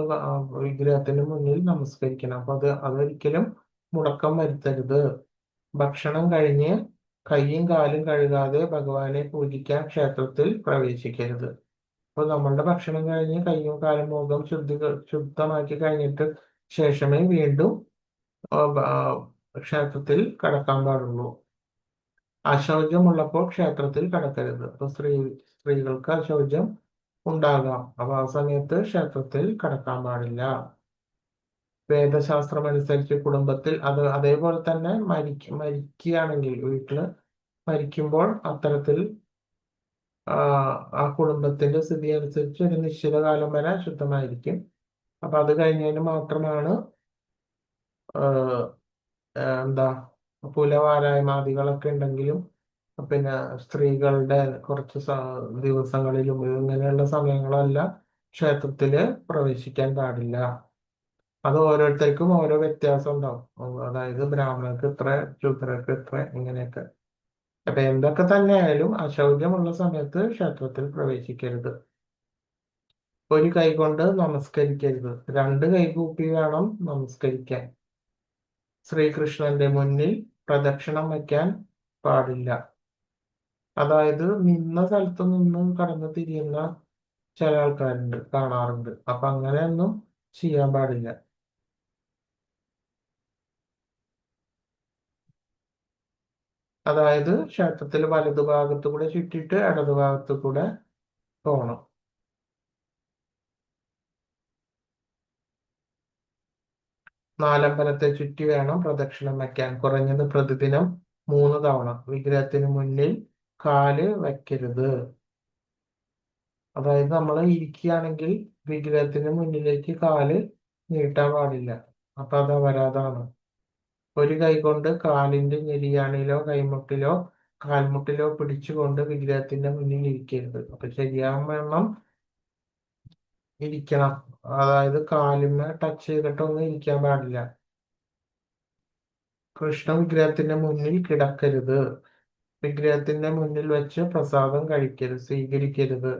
വിഗ്രഹത്തിന് മുന്നിൽ നമസ്കരിക്കണം. അപ്പൊ അതൊരിക്കലും മുടക്കം വരുത്തരുത്. ഭക്ഷണം കഴിഞ്ഞ് കൈയും കാലും കഴുകാതെ ഭഗവാനെ പൂജിക്കാൻ ക്ഷേത്രത്തിൽ പ്രവേശിക്കരുത്. അപ്പൊ നമ്മളുടെ ഭക്ഷണം കഴിഞ്ഞ് കൈയും കാലും മുഖം ശുദ്ധമാക്കി കഴിഞ്ഞിട്ട് ശേഷമേ വീണ്ടും ക്ഷേത്രത്തിൽ കടക്കാൻ പാടുള്ളൂ. അശൗചമുള്ളപ്പോൾ ക്ഷേത്രത്തിൽ കടക്കരുത്. അപ്പൊ സ്ത്രീകൾക്ക് അശൗചം ഉണ്ടാകാം. അപ്പൊ ആ സമയത്ത് ക്ഷേത്രത്തിൽ കടക്കാൻ പാടില്ല. വേദശാസ്ത്രം അനുസരിച്ച് കുടുംബത്തിൽ അതേപോലെ തന്നെ മരിക്കുകയാണെങ്കിൽ, വീട്ടില് മരിക്കുമ്പോൾ അത്തരത്തിൽ ആ കുടുംബത്തിന്റെ സ്ഥിതി അനുസരിച്ച് ഒരു നിശ്ചിത കാലം വരെ ശുദ്ധമായിരിക്കും. അപ്പൊ അത് കഴിഞ്ഞതിന് മാത്രമാണ് എന്താ പുലവാരായ്മാദികളൊക്കെ ഉണ്ടെങ്കിലും, പിന്നെ സ്ത്രീകളുടെ കുറച്ച് ദിവസങ്ങളിലും ഇങ്ങനെയുള്ള സമയങ്ങളെല്ലാം ക്ഷേത്രത്തില് പ്രവേശിക്കാൻ പാടില്ല. അത് ഓരോരുത്തർക്കും ഓരോ വ്യത്യാസം ഉണ്ടാവും. അതായത് ബ്രാഹ്മണർക്ക് ഇത്ര, ശൂദ്രർക്ക് ഇത്ര, ഇങ്ങനെയൊക്കെ. അപ്പൊ എന്തൊക്കെ തന്നെ ആയാലും അശൗചമുള്ള സമയത്ത് ക്ഷേത്രത്തിൽ പ്രവേശിക്കരുത്. ഒരു കൈ കൊണ്ട് നമസ്കരിക്കരുത്. 2 കൈ കൂപ്പി വേണം നമസ്കരിക്കാൻ. ശ്രീകൃഷ്ണന്റെ മുന്നിൽ പ്രദക്ഷിണം വയ്ക്കാൻ പാടില്ല. അതായത് നിന്ന സ്ഥലത്ത് നിന്ന് കടന്നു തിരിയുന്ന ചില ആൾക്കാരുണ്ട്, കാണാറുണ്ട്. അപ്പൊ അങ്ങനെയൊന്നും ചെയ്യാൻ പാടില്ല. അതായത് ക്ഷേത്രത്തിൽ വലതുഭാഗത്തു കൂടെ ചുറ്റിയിട്ട് ഇടതുഭാഗത്തു കൂടെ പോകണം. നാലമ്പലത്തെ ചുറ്റി വേണം പ്രദക്ഷിണം വയ്ക്കാൻ. കുറഞ്ഞത് പ്രതിദിനം 3 തവണ. വിഗ്രഹത്തിന് മുന്നിൽ കാല് വയ്ക്കരുത്. അതായത് നമ്മൾ ഇരിക്കുകയാണെങ്കിൽ വിഗ്രഹത്തിന് മുന്നിലേക്ക് കാല് നീട്ടാൻ പാടില്ല. അപ്പൊ അത് അപരാധമാണ്. ഒരു കൈ കൊണ്ട് കാലിന്റെ ഞെരിയാണിലോ കൈമുട്ടിലോ കാൽമുട്ടിലോ പിടിച്ചുകൊണ്ട് വിഗ്രഹത്തിന്റെ മുന്നിൽ ഇരിക്കരുത്. അപ്പൊ ശരിയാവണ്ണം ഇരിക്കണം. അതായത് കാലിന്മേ ടച്ച് ചെയ്തിട്ടൊന്നും ഇരിക്കാൻ പാടില്ല. കൃഷ്ണ വിഗ്രഹത്തിന്റെ മുന്നിൽ കിടക്കരുത്. വിഗ്രഹത്തിന്റെ മുന്നിൽ വെച്ച് പ്രസാദം സ്വീകരിക്കരുത്.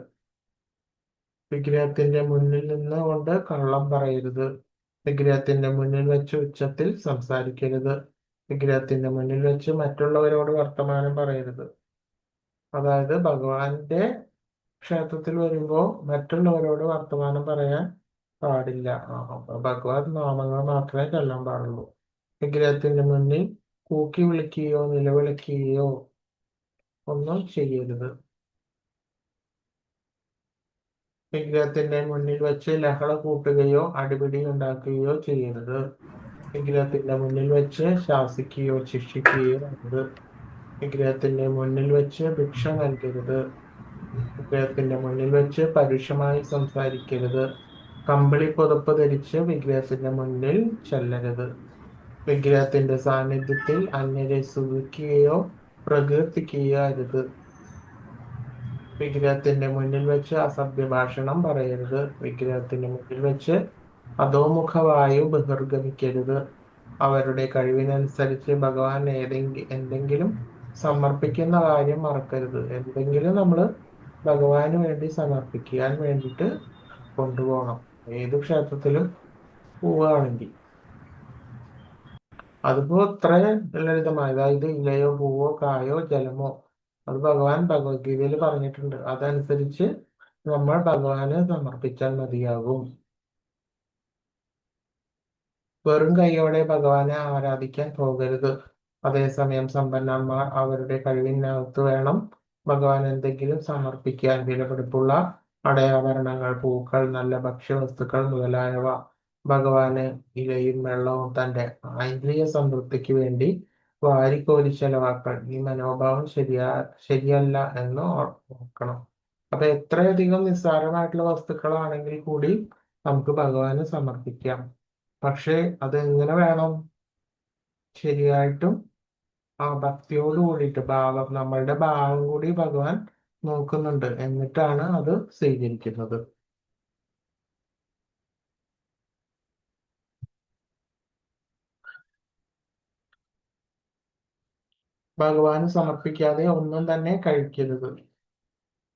വിഗ്രഹത്തിന്റെ മുന്നിൽ നിന്ന് കൊണ്ട് കള്ളം പറയരുത്. വിഗ്രഹത്തിന്റെ മുന്നിൽ വെച്ച് ഉച്ചത്തിൽ സംസാരിക്കരുത്. വിഗ്രഹത്തിന്റെ മുന്നിൽ വെച്ച് മറ്റുള്ളവരോട് വർത്തമാനം പറയരുത്. അതായത് ഭഗവാന്റെ ക്ഷേത്രത്തിൽ വരുമ്പോൾ മറ്റുള്ളവരോട് വർത്തമാനം പറയാൻ പാടില്ല. ഭഗവത് നാമങ്ങൾ മാത്രമേ ചൊല്ലാൻ പാടുള്ളൂ. വിഗ്രഹത്തിന്റെ മുന്നിൽ കൂക്കി വിളിക്കുകയോ നിലവിളിക്കുകയോ ഒന്നും ചെയ്യരുത്. വിഗ്രഹത്തിന്റെ മുന്നിൽ വെച്ച് ലഹള കൂട്ടുകയോ അടിപിടി ഉണ്ടാക്കുകയോ ചെയ്യരുത്. വിഗ്രഹത്തിന്റെ മുന്നിൽ വെച്ച് ശാസിക്കുകയോ ശിക്ഷിക്കുകയോ അരുത്. വിഗ്രഹത്തിന്റെ മുന്നിൽ വെച്ച് ഭിക്ഷ നൽകരുത്. വിഗ്രഹത്തിന്റെ മുന്നിൽ വെച്ച് പരുഷമായി സംസാരിക്കരുത്. കമ്പിളി പുതപ്പ് ധരിച്ച് വിഗ്രഹത്തിന്റെ മുന്നിൽ ചെല്ലരുത്. വിഗ്രഹത്തിന്റെ സാന്നിധ്യത്തിൽ അന്യരെ സുഖിക്കുകയോ പ്രകീർത്തിക്കുകയോ അരുത്. വിഗ്രഹത്തിന്റെ മുന്നിൽ വെച്ച് അസഭ്യ ഭാഷണം പറയരുത്. വിഗ്രഹത്തിന്റെ മുന്നിൽ വെച്ച് അധോമുഖവായു ബഹിർഗമിക്കരുത്. അവരുടെ കഴിവിനനുസരിച്ച് ഭഗവാൻ എന്തെങ്കിലും സമർപ്പിക്കുന്ന കാര്യം മറക്കരുത്. എന്തെങ്കിലും നമ്മൾ ഭഗവാന് വേണ്ടി സമർപ്പിക്കാൻ വേണ്ടിയിട്ട് കൊണ്ടുപോകണം. ഏത് ക്ഷേത്രത്തിലും പോവുകയാണെങ്കിൽ അതിപ്പോ ഇത്ര ലളിതമായ, അതായത് ഇലയോ പൂവോ കായോ ജലമോ, അത് ഭഗവാൻ ഭഗവത്ഗീതയിൽ പറഞ്ഞിട്ടുണ്ട്. അതനുസരിച്ച് നമ്മൾ ഭഗവാന് സമർപ്പിച്ചാൽ മതിയാകും. വെറും കൈയോടെ ഭഗവാനെ ആരാധിക്കാൻ പോകരുത്. അതേസമയം സമ്പന്നന്മാർ അവരുടെ കഴിവിനകത്ത് വേണം ഭഗവാൻ എന്തെങ്കിലും സമർപ്പിക്കാൻ. വിലപിടിപ്പുള്ള അടയാഭരണങ്ങൾ, പൂക്കൾ, നല്ല ഭക്ഷ്യവസ്തുക്കൾ മുതലായവ ഭഗവാന് ഇലയും വെള്ളവും തന്റെ ഐന്ദ്രിയ സംതൃപ്തിക്ക് വേണ്ടി വാരിക്കോരി ചെലവാക്കാൻ ഈ മനോഭാവം ശരിയല്ല എന്ന് ഓർക്കണം. അപ്പൊ എത്രയധികം നിസ്സാരമായിട്ടുള്ള വസ്തുക്കളാണെങ്കിൽ കൂടി നമുക്ക് ഭഗവാന് സമർപ്പിക്കാം. പക്ഷെ അത് എങ്ങനെ വേണം? ശരിയായിട്ടും ആ ഭക്തിയോട് കൂടിയിട്ട് നമ്മളുടെ ഭാവം കൂടി ഭഗവാൻ നോക്കുന്നുണ്ട്. എന്നിട്ടാണ് അത് സ്വീകരിക്കുന്നത്. ഭഗവാന് സമർപ്പിക്കാതെ ഒന്നും തന്നെ കഴിക്കരുത്.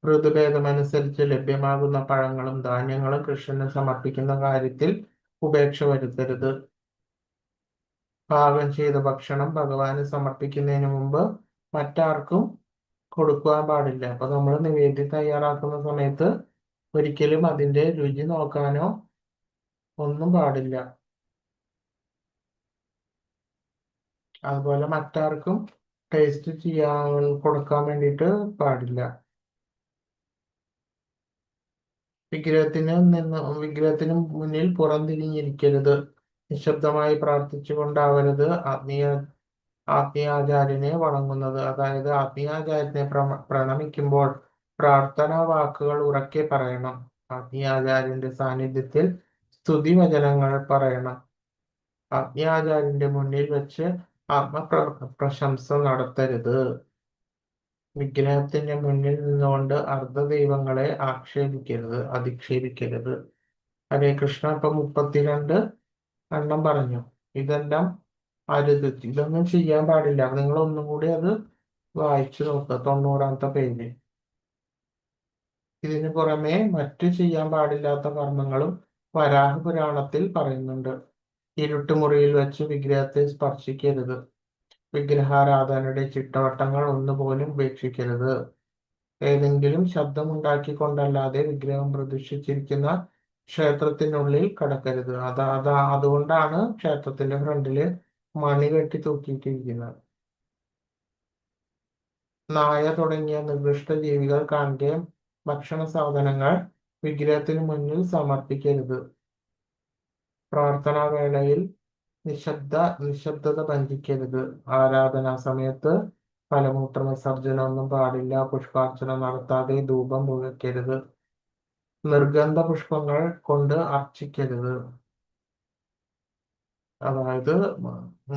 ഋതുഭേദമനുസരിച്ച് ലഭ്യമാകുന്ന പഴങ്ങളും ധാന്യങ്ങളും കൃഷ്ണന് സമർപ്പിക്കുന്ന കാര്യത്തിൽ ഉപേക്ഷ വരുത്തരുത്. പാകം ചെയ്ത ഭക്ഷണം ഭഗവാന് സമർപ്പിക്കുന്നതിന് മുമ്പ് മറ്റാർക്കും കൊടുക്കുവാൻ പാടില്ല. അപ്പൊ നമ്മൾ നിവേദ്യം തയ്യാറാക്കുന്ന സമയത്ത് ഒരിക്കലും അതിന്റെ രുചി നോക്കാനോ ഒന്നും പാടില്ല. അതുപോലെ മറ്റാർക്കും ടേസ്റ്റ് കൊടുക്കാൻ വേണ്ടിയിട്ട് പാടില്ല. വിഗ്രഹത്തിന് മുന്നിൽ പുറംതിരിഞ്ഞിരിക്കരുത്. നിശബ്ദമായി പ്രാർത്ഥിച്ചുകൊണ്ടാവരുത് ആത്മീയാചാര്യനെ വണങ്ങുന്നത്. അതായത് ആത്മീയാചാര്യനെ പ്രണമിക്കുമ്പോൾ പ്രാർത്ഥനാ വാക്കുകൾ ഉറക്കെ പറയണം. ആത്മീയാചാര്യന്റെ സാന്നിധ്യത്തിൽ സ്തുതിവചനങ്ങൾ പറയണം. ആത്മീയാചാര്യന്റെ മുന്നിൽ വെച്ച് പ്രശംസ നടത്തരുത്. വിഗ്രഹത്തിന്റെ മുന്നിൽ നിന്നുകൊണ്ട് അർദ്ധദൈവങ്ങളെ അധിക്ഷേപിക്കരുത്. ഹരേ കൃഷ്ണ. ഇപ്പൊ 32 എണ്ണം പറഞ്ഞു. ഇതെല്ലാം അരുത്, ഇതൊന്നും ചെയ്യാൻ പാടില്ല. നിങ്ങൾ ഒന്നും കൂടി അത് വായിച്ചു നോക്കുക, 90ാമത്തെ പേജ്. ഇതിനു പുറമെ മറ്റു ചെയ്യാൻ പാടില്ലാത്ത കർമ്മങ്ങളും വരാഹ പുരാണത്തിൽ പറയുന്നുണ്ട്. ഇരുട്ടുമുറിയിൽ വെച്ച് വിഗ്രഹത്തെ സ്പർശിക്കരുത്. വിഗ്രഹാരാധനയുടെ ചിട്ടവട്ടങ്ങൾ ഒന്നുപോലും ഉപേക്ഷിക്കരുത്. ഏതെങ്കിലും ശബ്ദമുണ്ടാക്കിക്കൊണ്ടല്ലാതെ വിഗ്രഹം പ്രതിഷ്ഠിച്ചിരിക്കുന്ന ക്ഷേത്രത്തിനുള്ളിൽ കടക്കരുത്. അതുകൊണ്ടാണ് ക്ഷേത്രത്തിന്റെ ഫ്രണ്ടില് മണി കെട്ടി തൂക്കിയിട്ടിരിക്കുന്നത്. നായ തുടങ്ങിയ നിർദ്ദിഷ്ട ജീവികൾ കാണുക ഭക്ഷണ സാധനങ്ങൾ വിഗ്രഹത്തിന് മുന്നിൽ സമർപ്പിക്കരുത്. പ്രാർത്ഥനാ വേളയിൽ നിശബ്ദത ഭഞ്ജിക്കരുത്. ആരാധനാ സമയത്ത് മലമൂത്ര വിസർജനം ഒന്നും പാടില്ല. പുഷ്പാർച്ചന നടത്താതെ ധൂപം പുകയ്ക്കരുത്. നിർഗന്ധ പുഷ്പങ്ങൾ കൊണ്ട് അർച്ചിക്കരുത്. അതായത്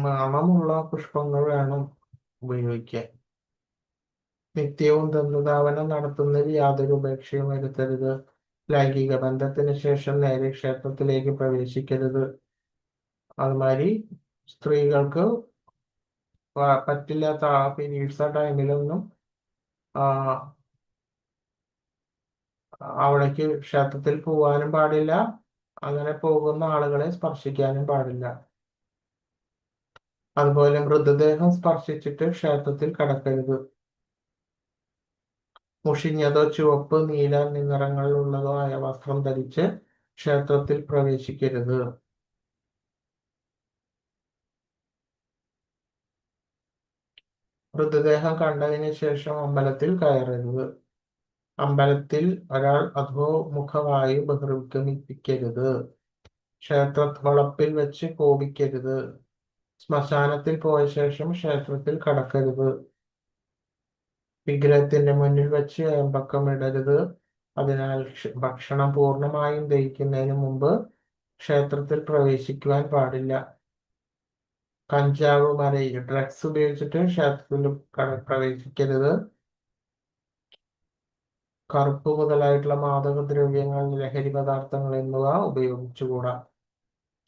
മണമുള്ള പുഷ്പങ്ങൾ വേണം ഉപയോഗിക്കാൻ. നിത്യവും ദന്തധാവനം നടത്തുന്നതിൽ യാതൊരു ഉപേക്ഷയും വരുത്തരുത്. ലൈംഗിക ബന്ധത്തിന് ശേഷം നേരെ ക്ഷേത്രത്തിലേക്ക് പ്രവേശിക്കരുത്. അതുമാതിരി സ്ത്രീകൾക്ക് പറ്റില്ലാത്ത പീരീഡ്സ് ടൈമിലൊന്നും അവിടേക്ക് ക്ഷേത്രത്തിൽ പോകാനും പാടില്ല. അങ്ങനെ പോകുന്ന ആളുകളെ സ്പർശിക്കാനും പാടില്ല. അതുപോലെ മൃതദേഹം സ്പർശിച്ചിട്ട് ക്ഷേത്രത്തിൽ കടക്കരുത്. മുഷിഞ്ഞതോ ചുവപ്പ്, നീല നിറങ്ങളിലുള്ളതോ ആയ വസ്ത്രം ധരിച്ച് ക്ഷേത്രത്തിൽ പ്രവേശിക്കരുത്. മൃതദേഹം കണ്ടതിന് ശേഷം അമ്പലത്തിൽ കയറരുത്. അമ്പലത്തിൽ ഒരാൾ അധോമുഖമായി ബഹിർഗമിപ്പിക്കരുത്. ക്ഷേത്ര വളപ്പിൽ വെച്ച് കോപിക്കരുത്. ശ്മശാനത്തിൽ പോയ ശേഷം ക്ഷേത്രത്തിൽ കടക്കരുത്. വിഗ്രഹത്തിന്റെ മുന്നിൽ വെച്ച് ഏമ്പക്കമിടരുത്. അതിനാൽ ഭക്ഷണം പൂർണ്ണമായും ദഹിക്കുന്നതിന് മുമ്പ് ക്ഷേത്രത്തിൽ പ്രവേശിക്കുവാൻ പാടില്ല. കഞ്ചാവ്, ഡ്രഗ്സ് ഉപയോഗിച്ചിട്ട് ക്ഷേത്രത്തിൽ പ്രവേശിക്കരുത്. കറുപ്പ് മുതലായിട്ടുള്ള മാദകദ്രവ്യങ്ങൾ, ലഹരി പദാർത്ഥങ്ങൾ എന്നിവ ഉപയോഗിച്ചുകൂടാ.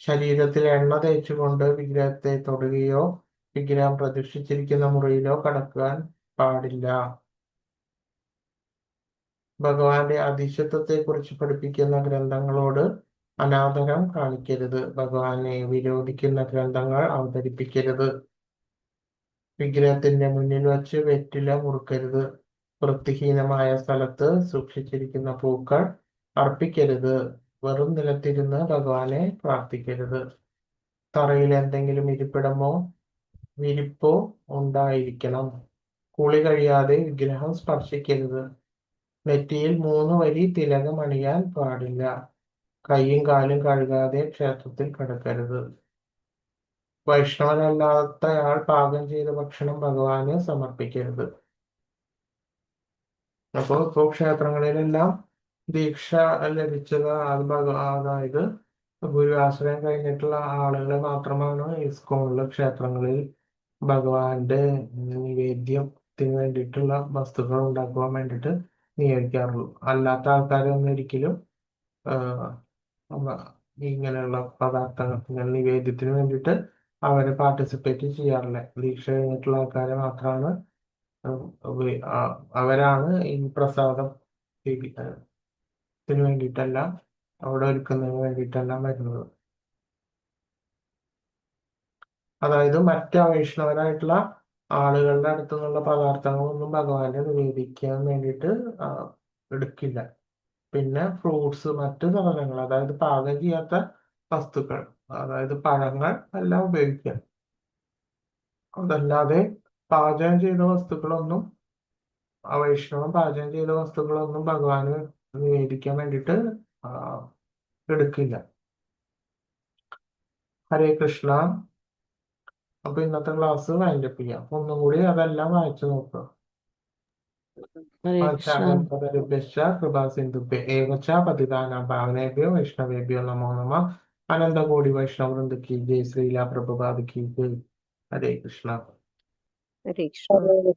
ശരീരത്തിൽ എണ്ണ തേച്ചുകൊണ്ട് വിഗ്രഹത്തെ തൊടുകയോ വിഗ്രഹം പ്രതിഷ്ഠിച്ചിരിക്കുന്ന മുറിയിലോ കടക്കാൻ പാടില്ല. ഭഗവാന്റെ അതിശയത്വത്തെക്കുറിച്ച് പഠിപ്പിക്കുന്ന ഗ്രന്ഥങ്ങളോട് അനാദരം കാണിക്കരുത്. ഭഗവാനെ വിരോധിക്കുന്ന ഗ്രന്ഥങ്ങൾ അവതരിപ്പിക്കരുത്. വിഗ്രഹത്തിന്റെ മുന്നിൽ വച്ച് വെറ്റില മുറുക്കരുത്. വൃത്തിഹീനമായ സ്ഥലത്ത് സൂക്ഷിച്ചിരിക്കുന്ന പൂക്കൾ അർപ്പിക്കരുത്. വെറും നിലത്തിരുന്ന് ഭഗവാനെ പ്രാർത്ഥിക്കരുത്. തറയിൽ എന്തെങ്കിലും ഇരിപ്പിടമോ വിരിപ്പോ ഉണ്ടായിരിക്കണം. കുളി കഴിയാതെ വിഗ്രഹം സ്പർശിക്കരുത്. നെറ്റിയിൽ 3 വരി തിലകം അണിയാൻ പാടില്ല. കൈയും കാലും കഴുകാതെ ക്ഷേത്രത്തിൽ കടക്കരുത്. വൈഷ്ണവനല്ലാത്തയാൾ പാകം ചെയ്ത ഭക്ഷണം ഭഗവാന് സമർപ്പിക്കരുത്. അപ്പോൾ ക്ഷേത്രങ്ങളിലെല്ലാം ദീക്ഷ ലഭിച്ചത് അതായത് ഗുരുവാശ്രയം കഴിഞ്ഞിട്ടുള്ള ആളുകളെ മാത്രമാണ് ഇസ്കോണിലെ ക്ഷേത്രങ്ങളിൽ ഭഗവാന്റെ നിവേദ്യത്തിന് വേണ്ടിയിട്ടുള്ള വസ്തുക്കൾ ഉണ്ടാക്കുവാൻ വേണ്ടിയിട്ട് നിയോഗിക്കാറുള്ളൂ. അല്ലാത്ത ആൾക്കാരൊന്നും ഒരിക്കലും ഇങ്ങനെയുള്ള പദാർത്ഥങ്ങൾ നിവേദ്യത്തിന് വേണ്ടിയിട്ട് അവരെ പാർട്ടിസിപ്പേറ്റ് ചെയ്യാറില്ല. ദീക്ഷ കഴിഞ്ഞിട്ടുള്ള ആൾക്കാരെ മാത്രമാണ് അവരാണ് ഈ പ്രസാദത്തിന് വേണ്ടിയിട്ടല്ല അവിടെ ഒരുക്കുന്നതിന് വേണ്ടിയിട്ടെല്ലാം വരുന്നത്. അതായത് മറ്റ് അവൈഷ്ണവരായിട്ടുള്ള ആളുകളുടെ അടുത്തു നിന്നുള്ള പദാർത്ഥങ്ങളൊന്നും ഭഗവാനെ നിവേദിക്കാൻ വേണ്ടിയിട്ട് എടുക്കില്ല. പിന്നെ ഫ്രൂട്ട്സ്, മറ്റു സാധനങ്ങൾ, അതായത് പാകം ചെയ്യാത്ത വസ്തുക്കൾ, അതായത് പഴങ്ങൾ എല്ലാം ഉപയോഗിക്കാം. അതല്ലാതെ പാചകം ചെയ്ത വസ്തുക്കളൊന്നും, അവൈഷ്ണവം പാചകം ചെയ്ത വസ്തുക്കളൊന്നും ഭഗവാന് നിവേദിക്കാൻ വേണ്ടിയിട്ട് എടുക്കില്ല. ഹരേ കൃഷ്ണ. അപ്പൊ ഇന്നത്തെ ക്ലാസ് വൈൻഡപ്പ് ചെയ്യാം. ഒന്നും കൂടി അതെല്ലാം വായിച്ചു നോക്കുക. ഹരേ കൃഷ്ണ. കൃപാസിന്ധുഭ്യ ഏവ ച പതിതാനാം പാവനേഭ്യോ വൈഷ്ണവേഭ്യോ നമോ നമഃ. അനന്തകോടി വൈഷ്ണവവൃന്ദ കി ജയ്. ശ്രീല പ്രഭുപാദ് കി ജയ്. ഹരേ കൃഷ്ണ. ഹരേ കൃഷ്ണ.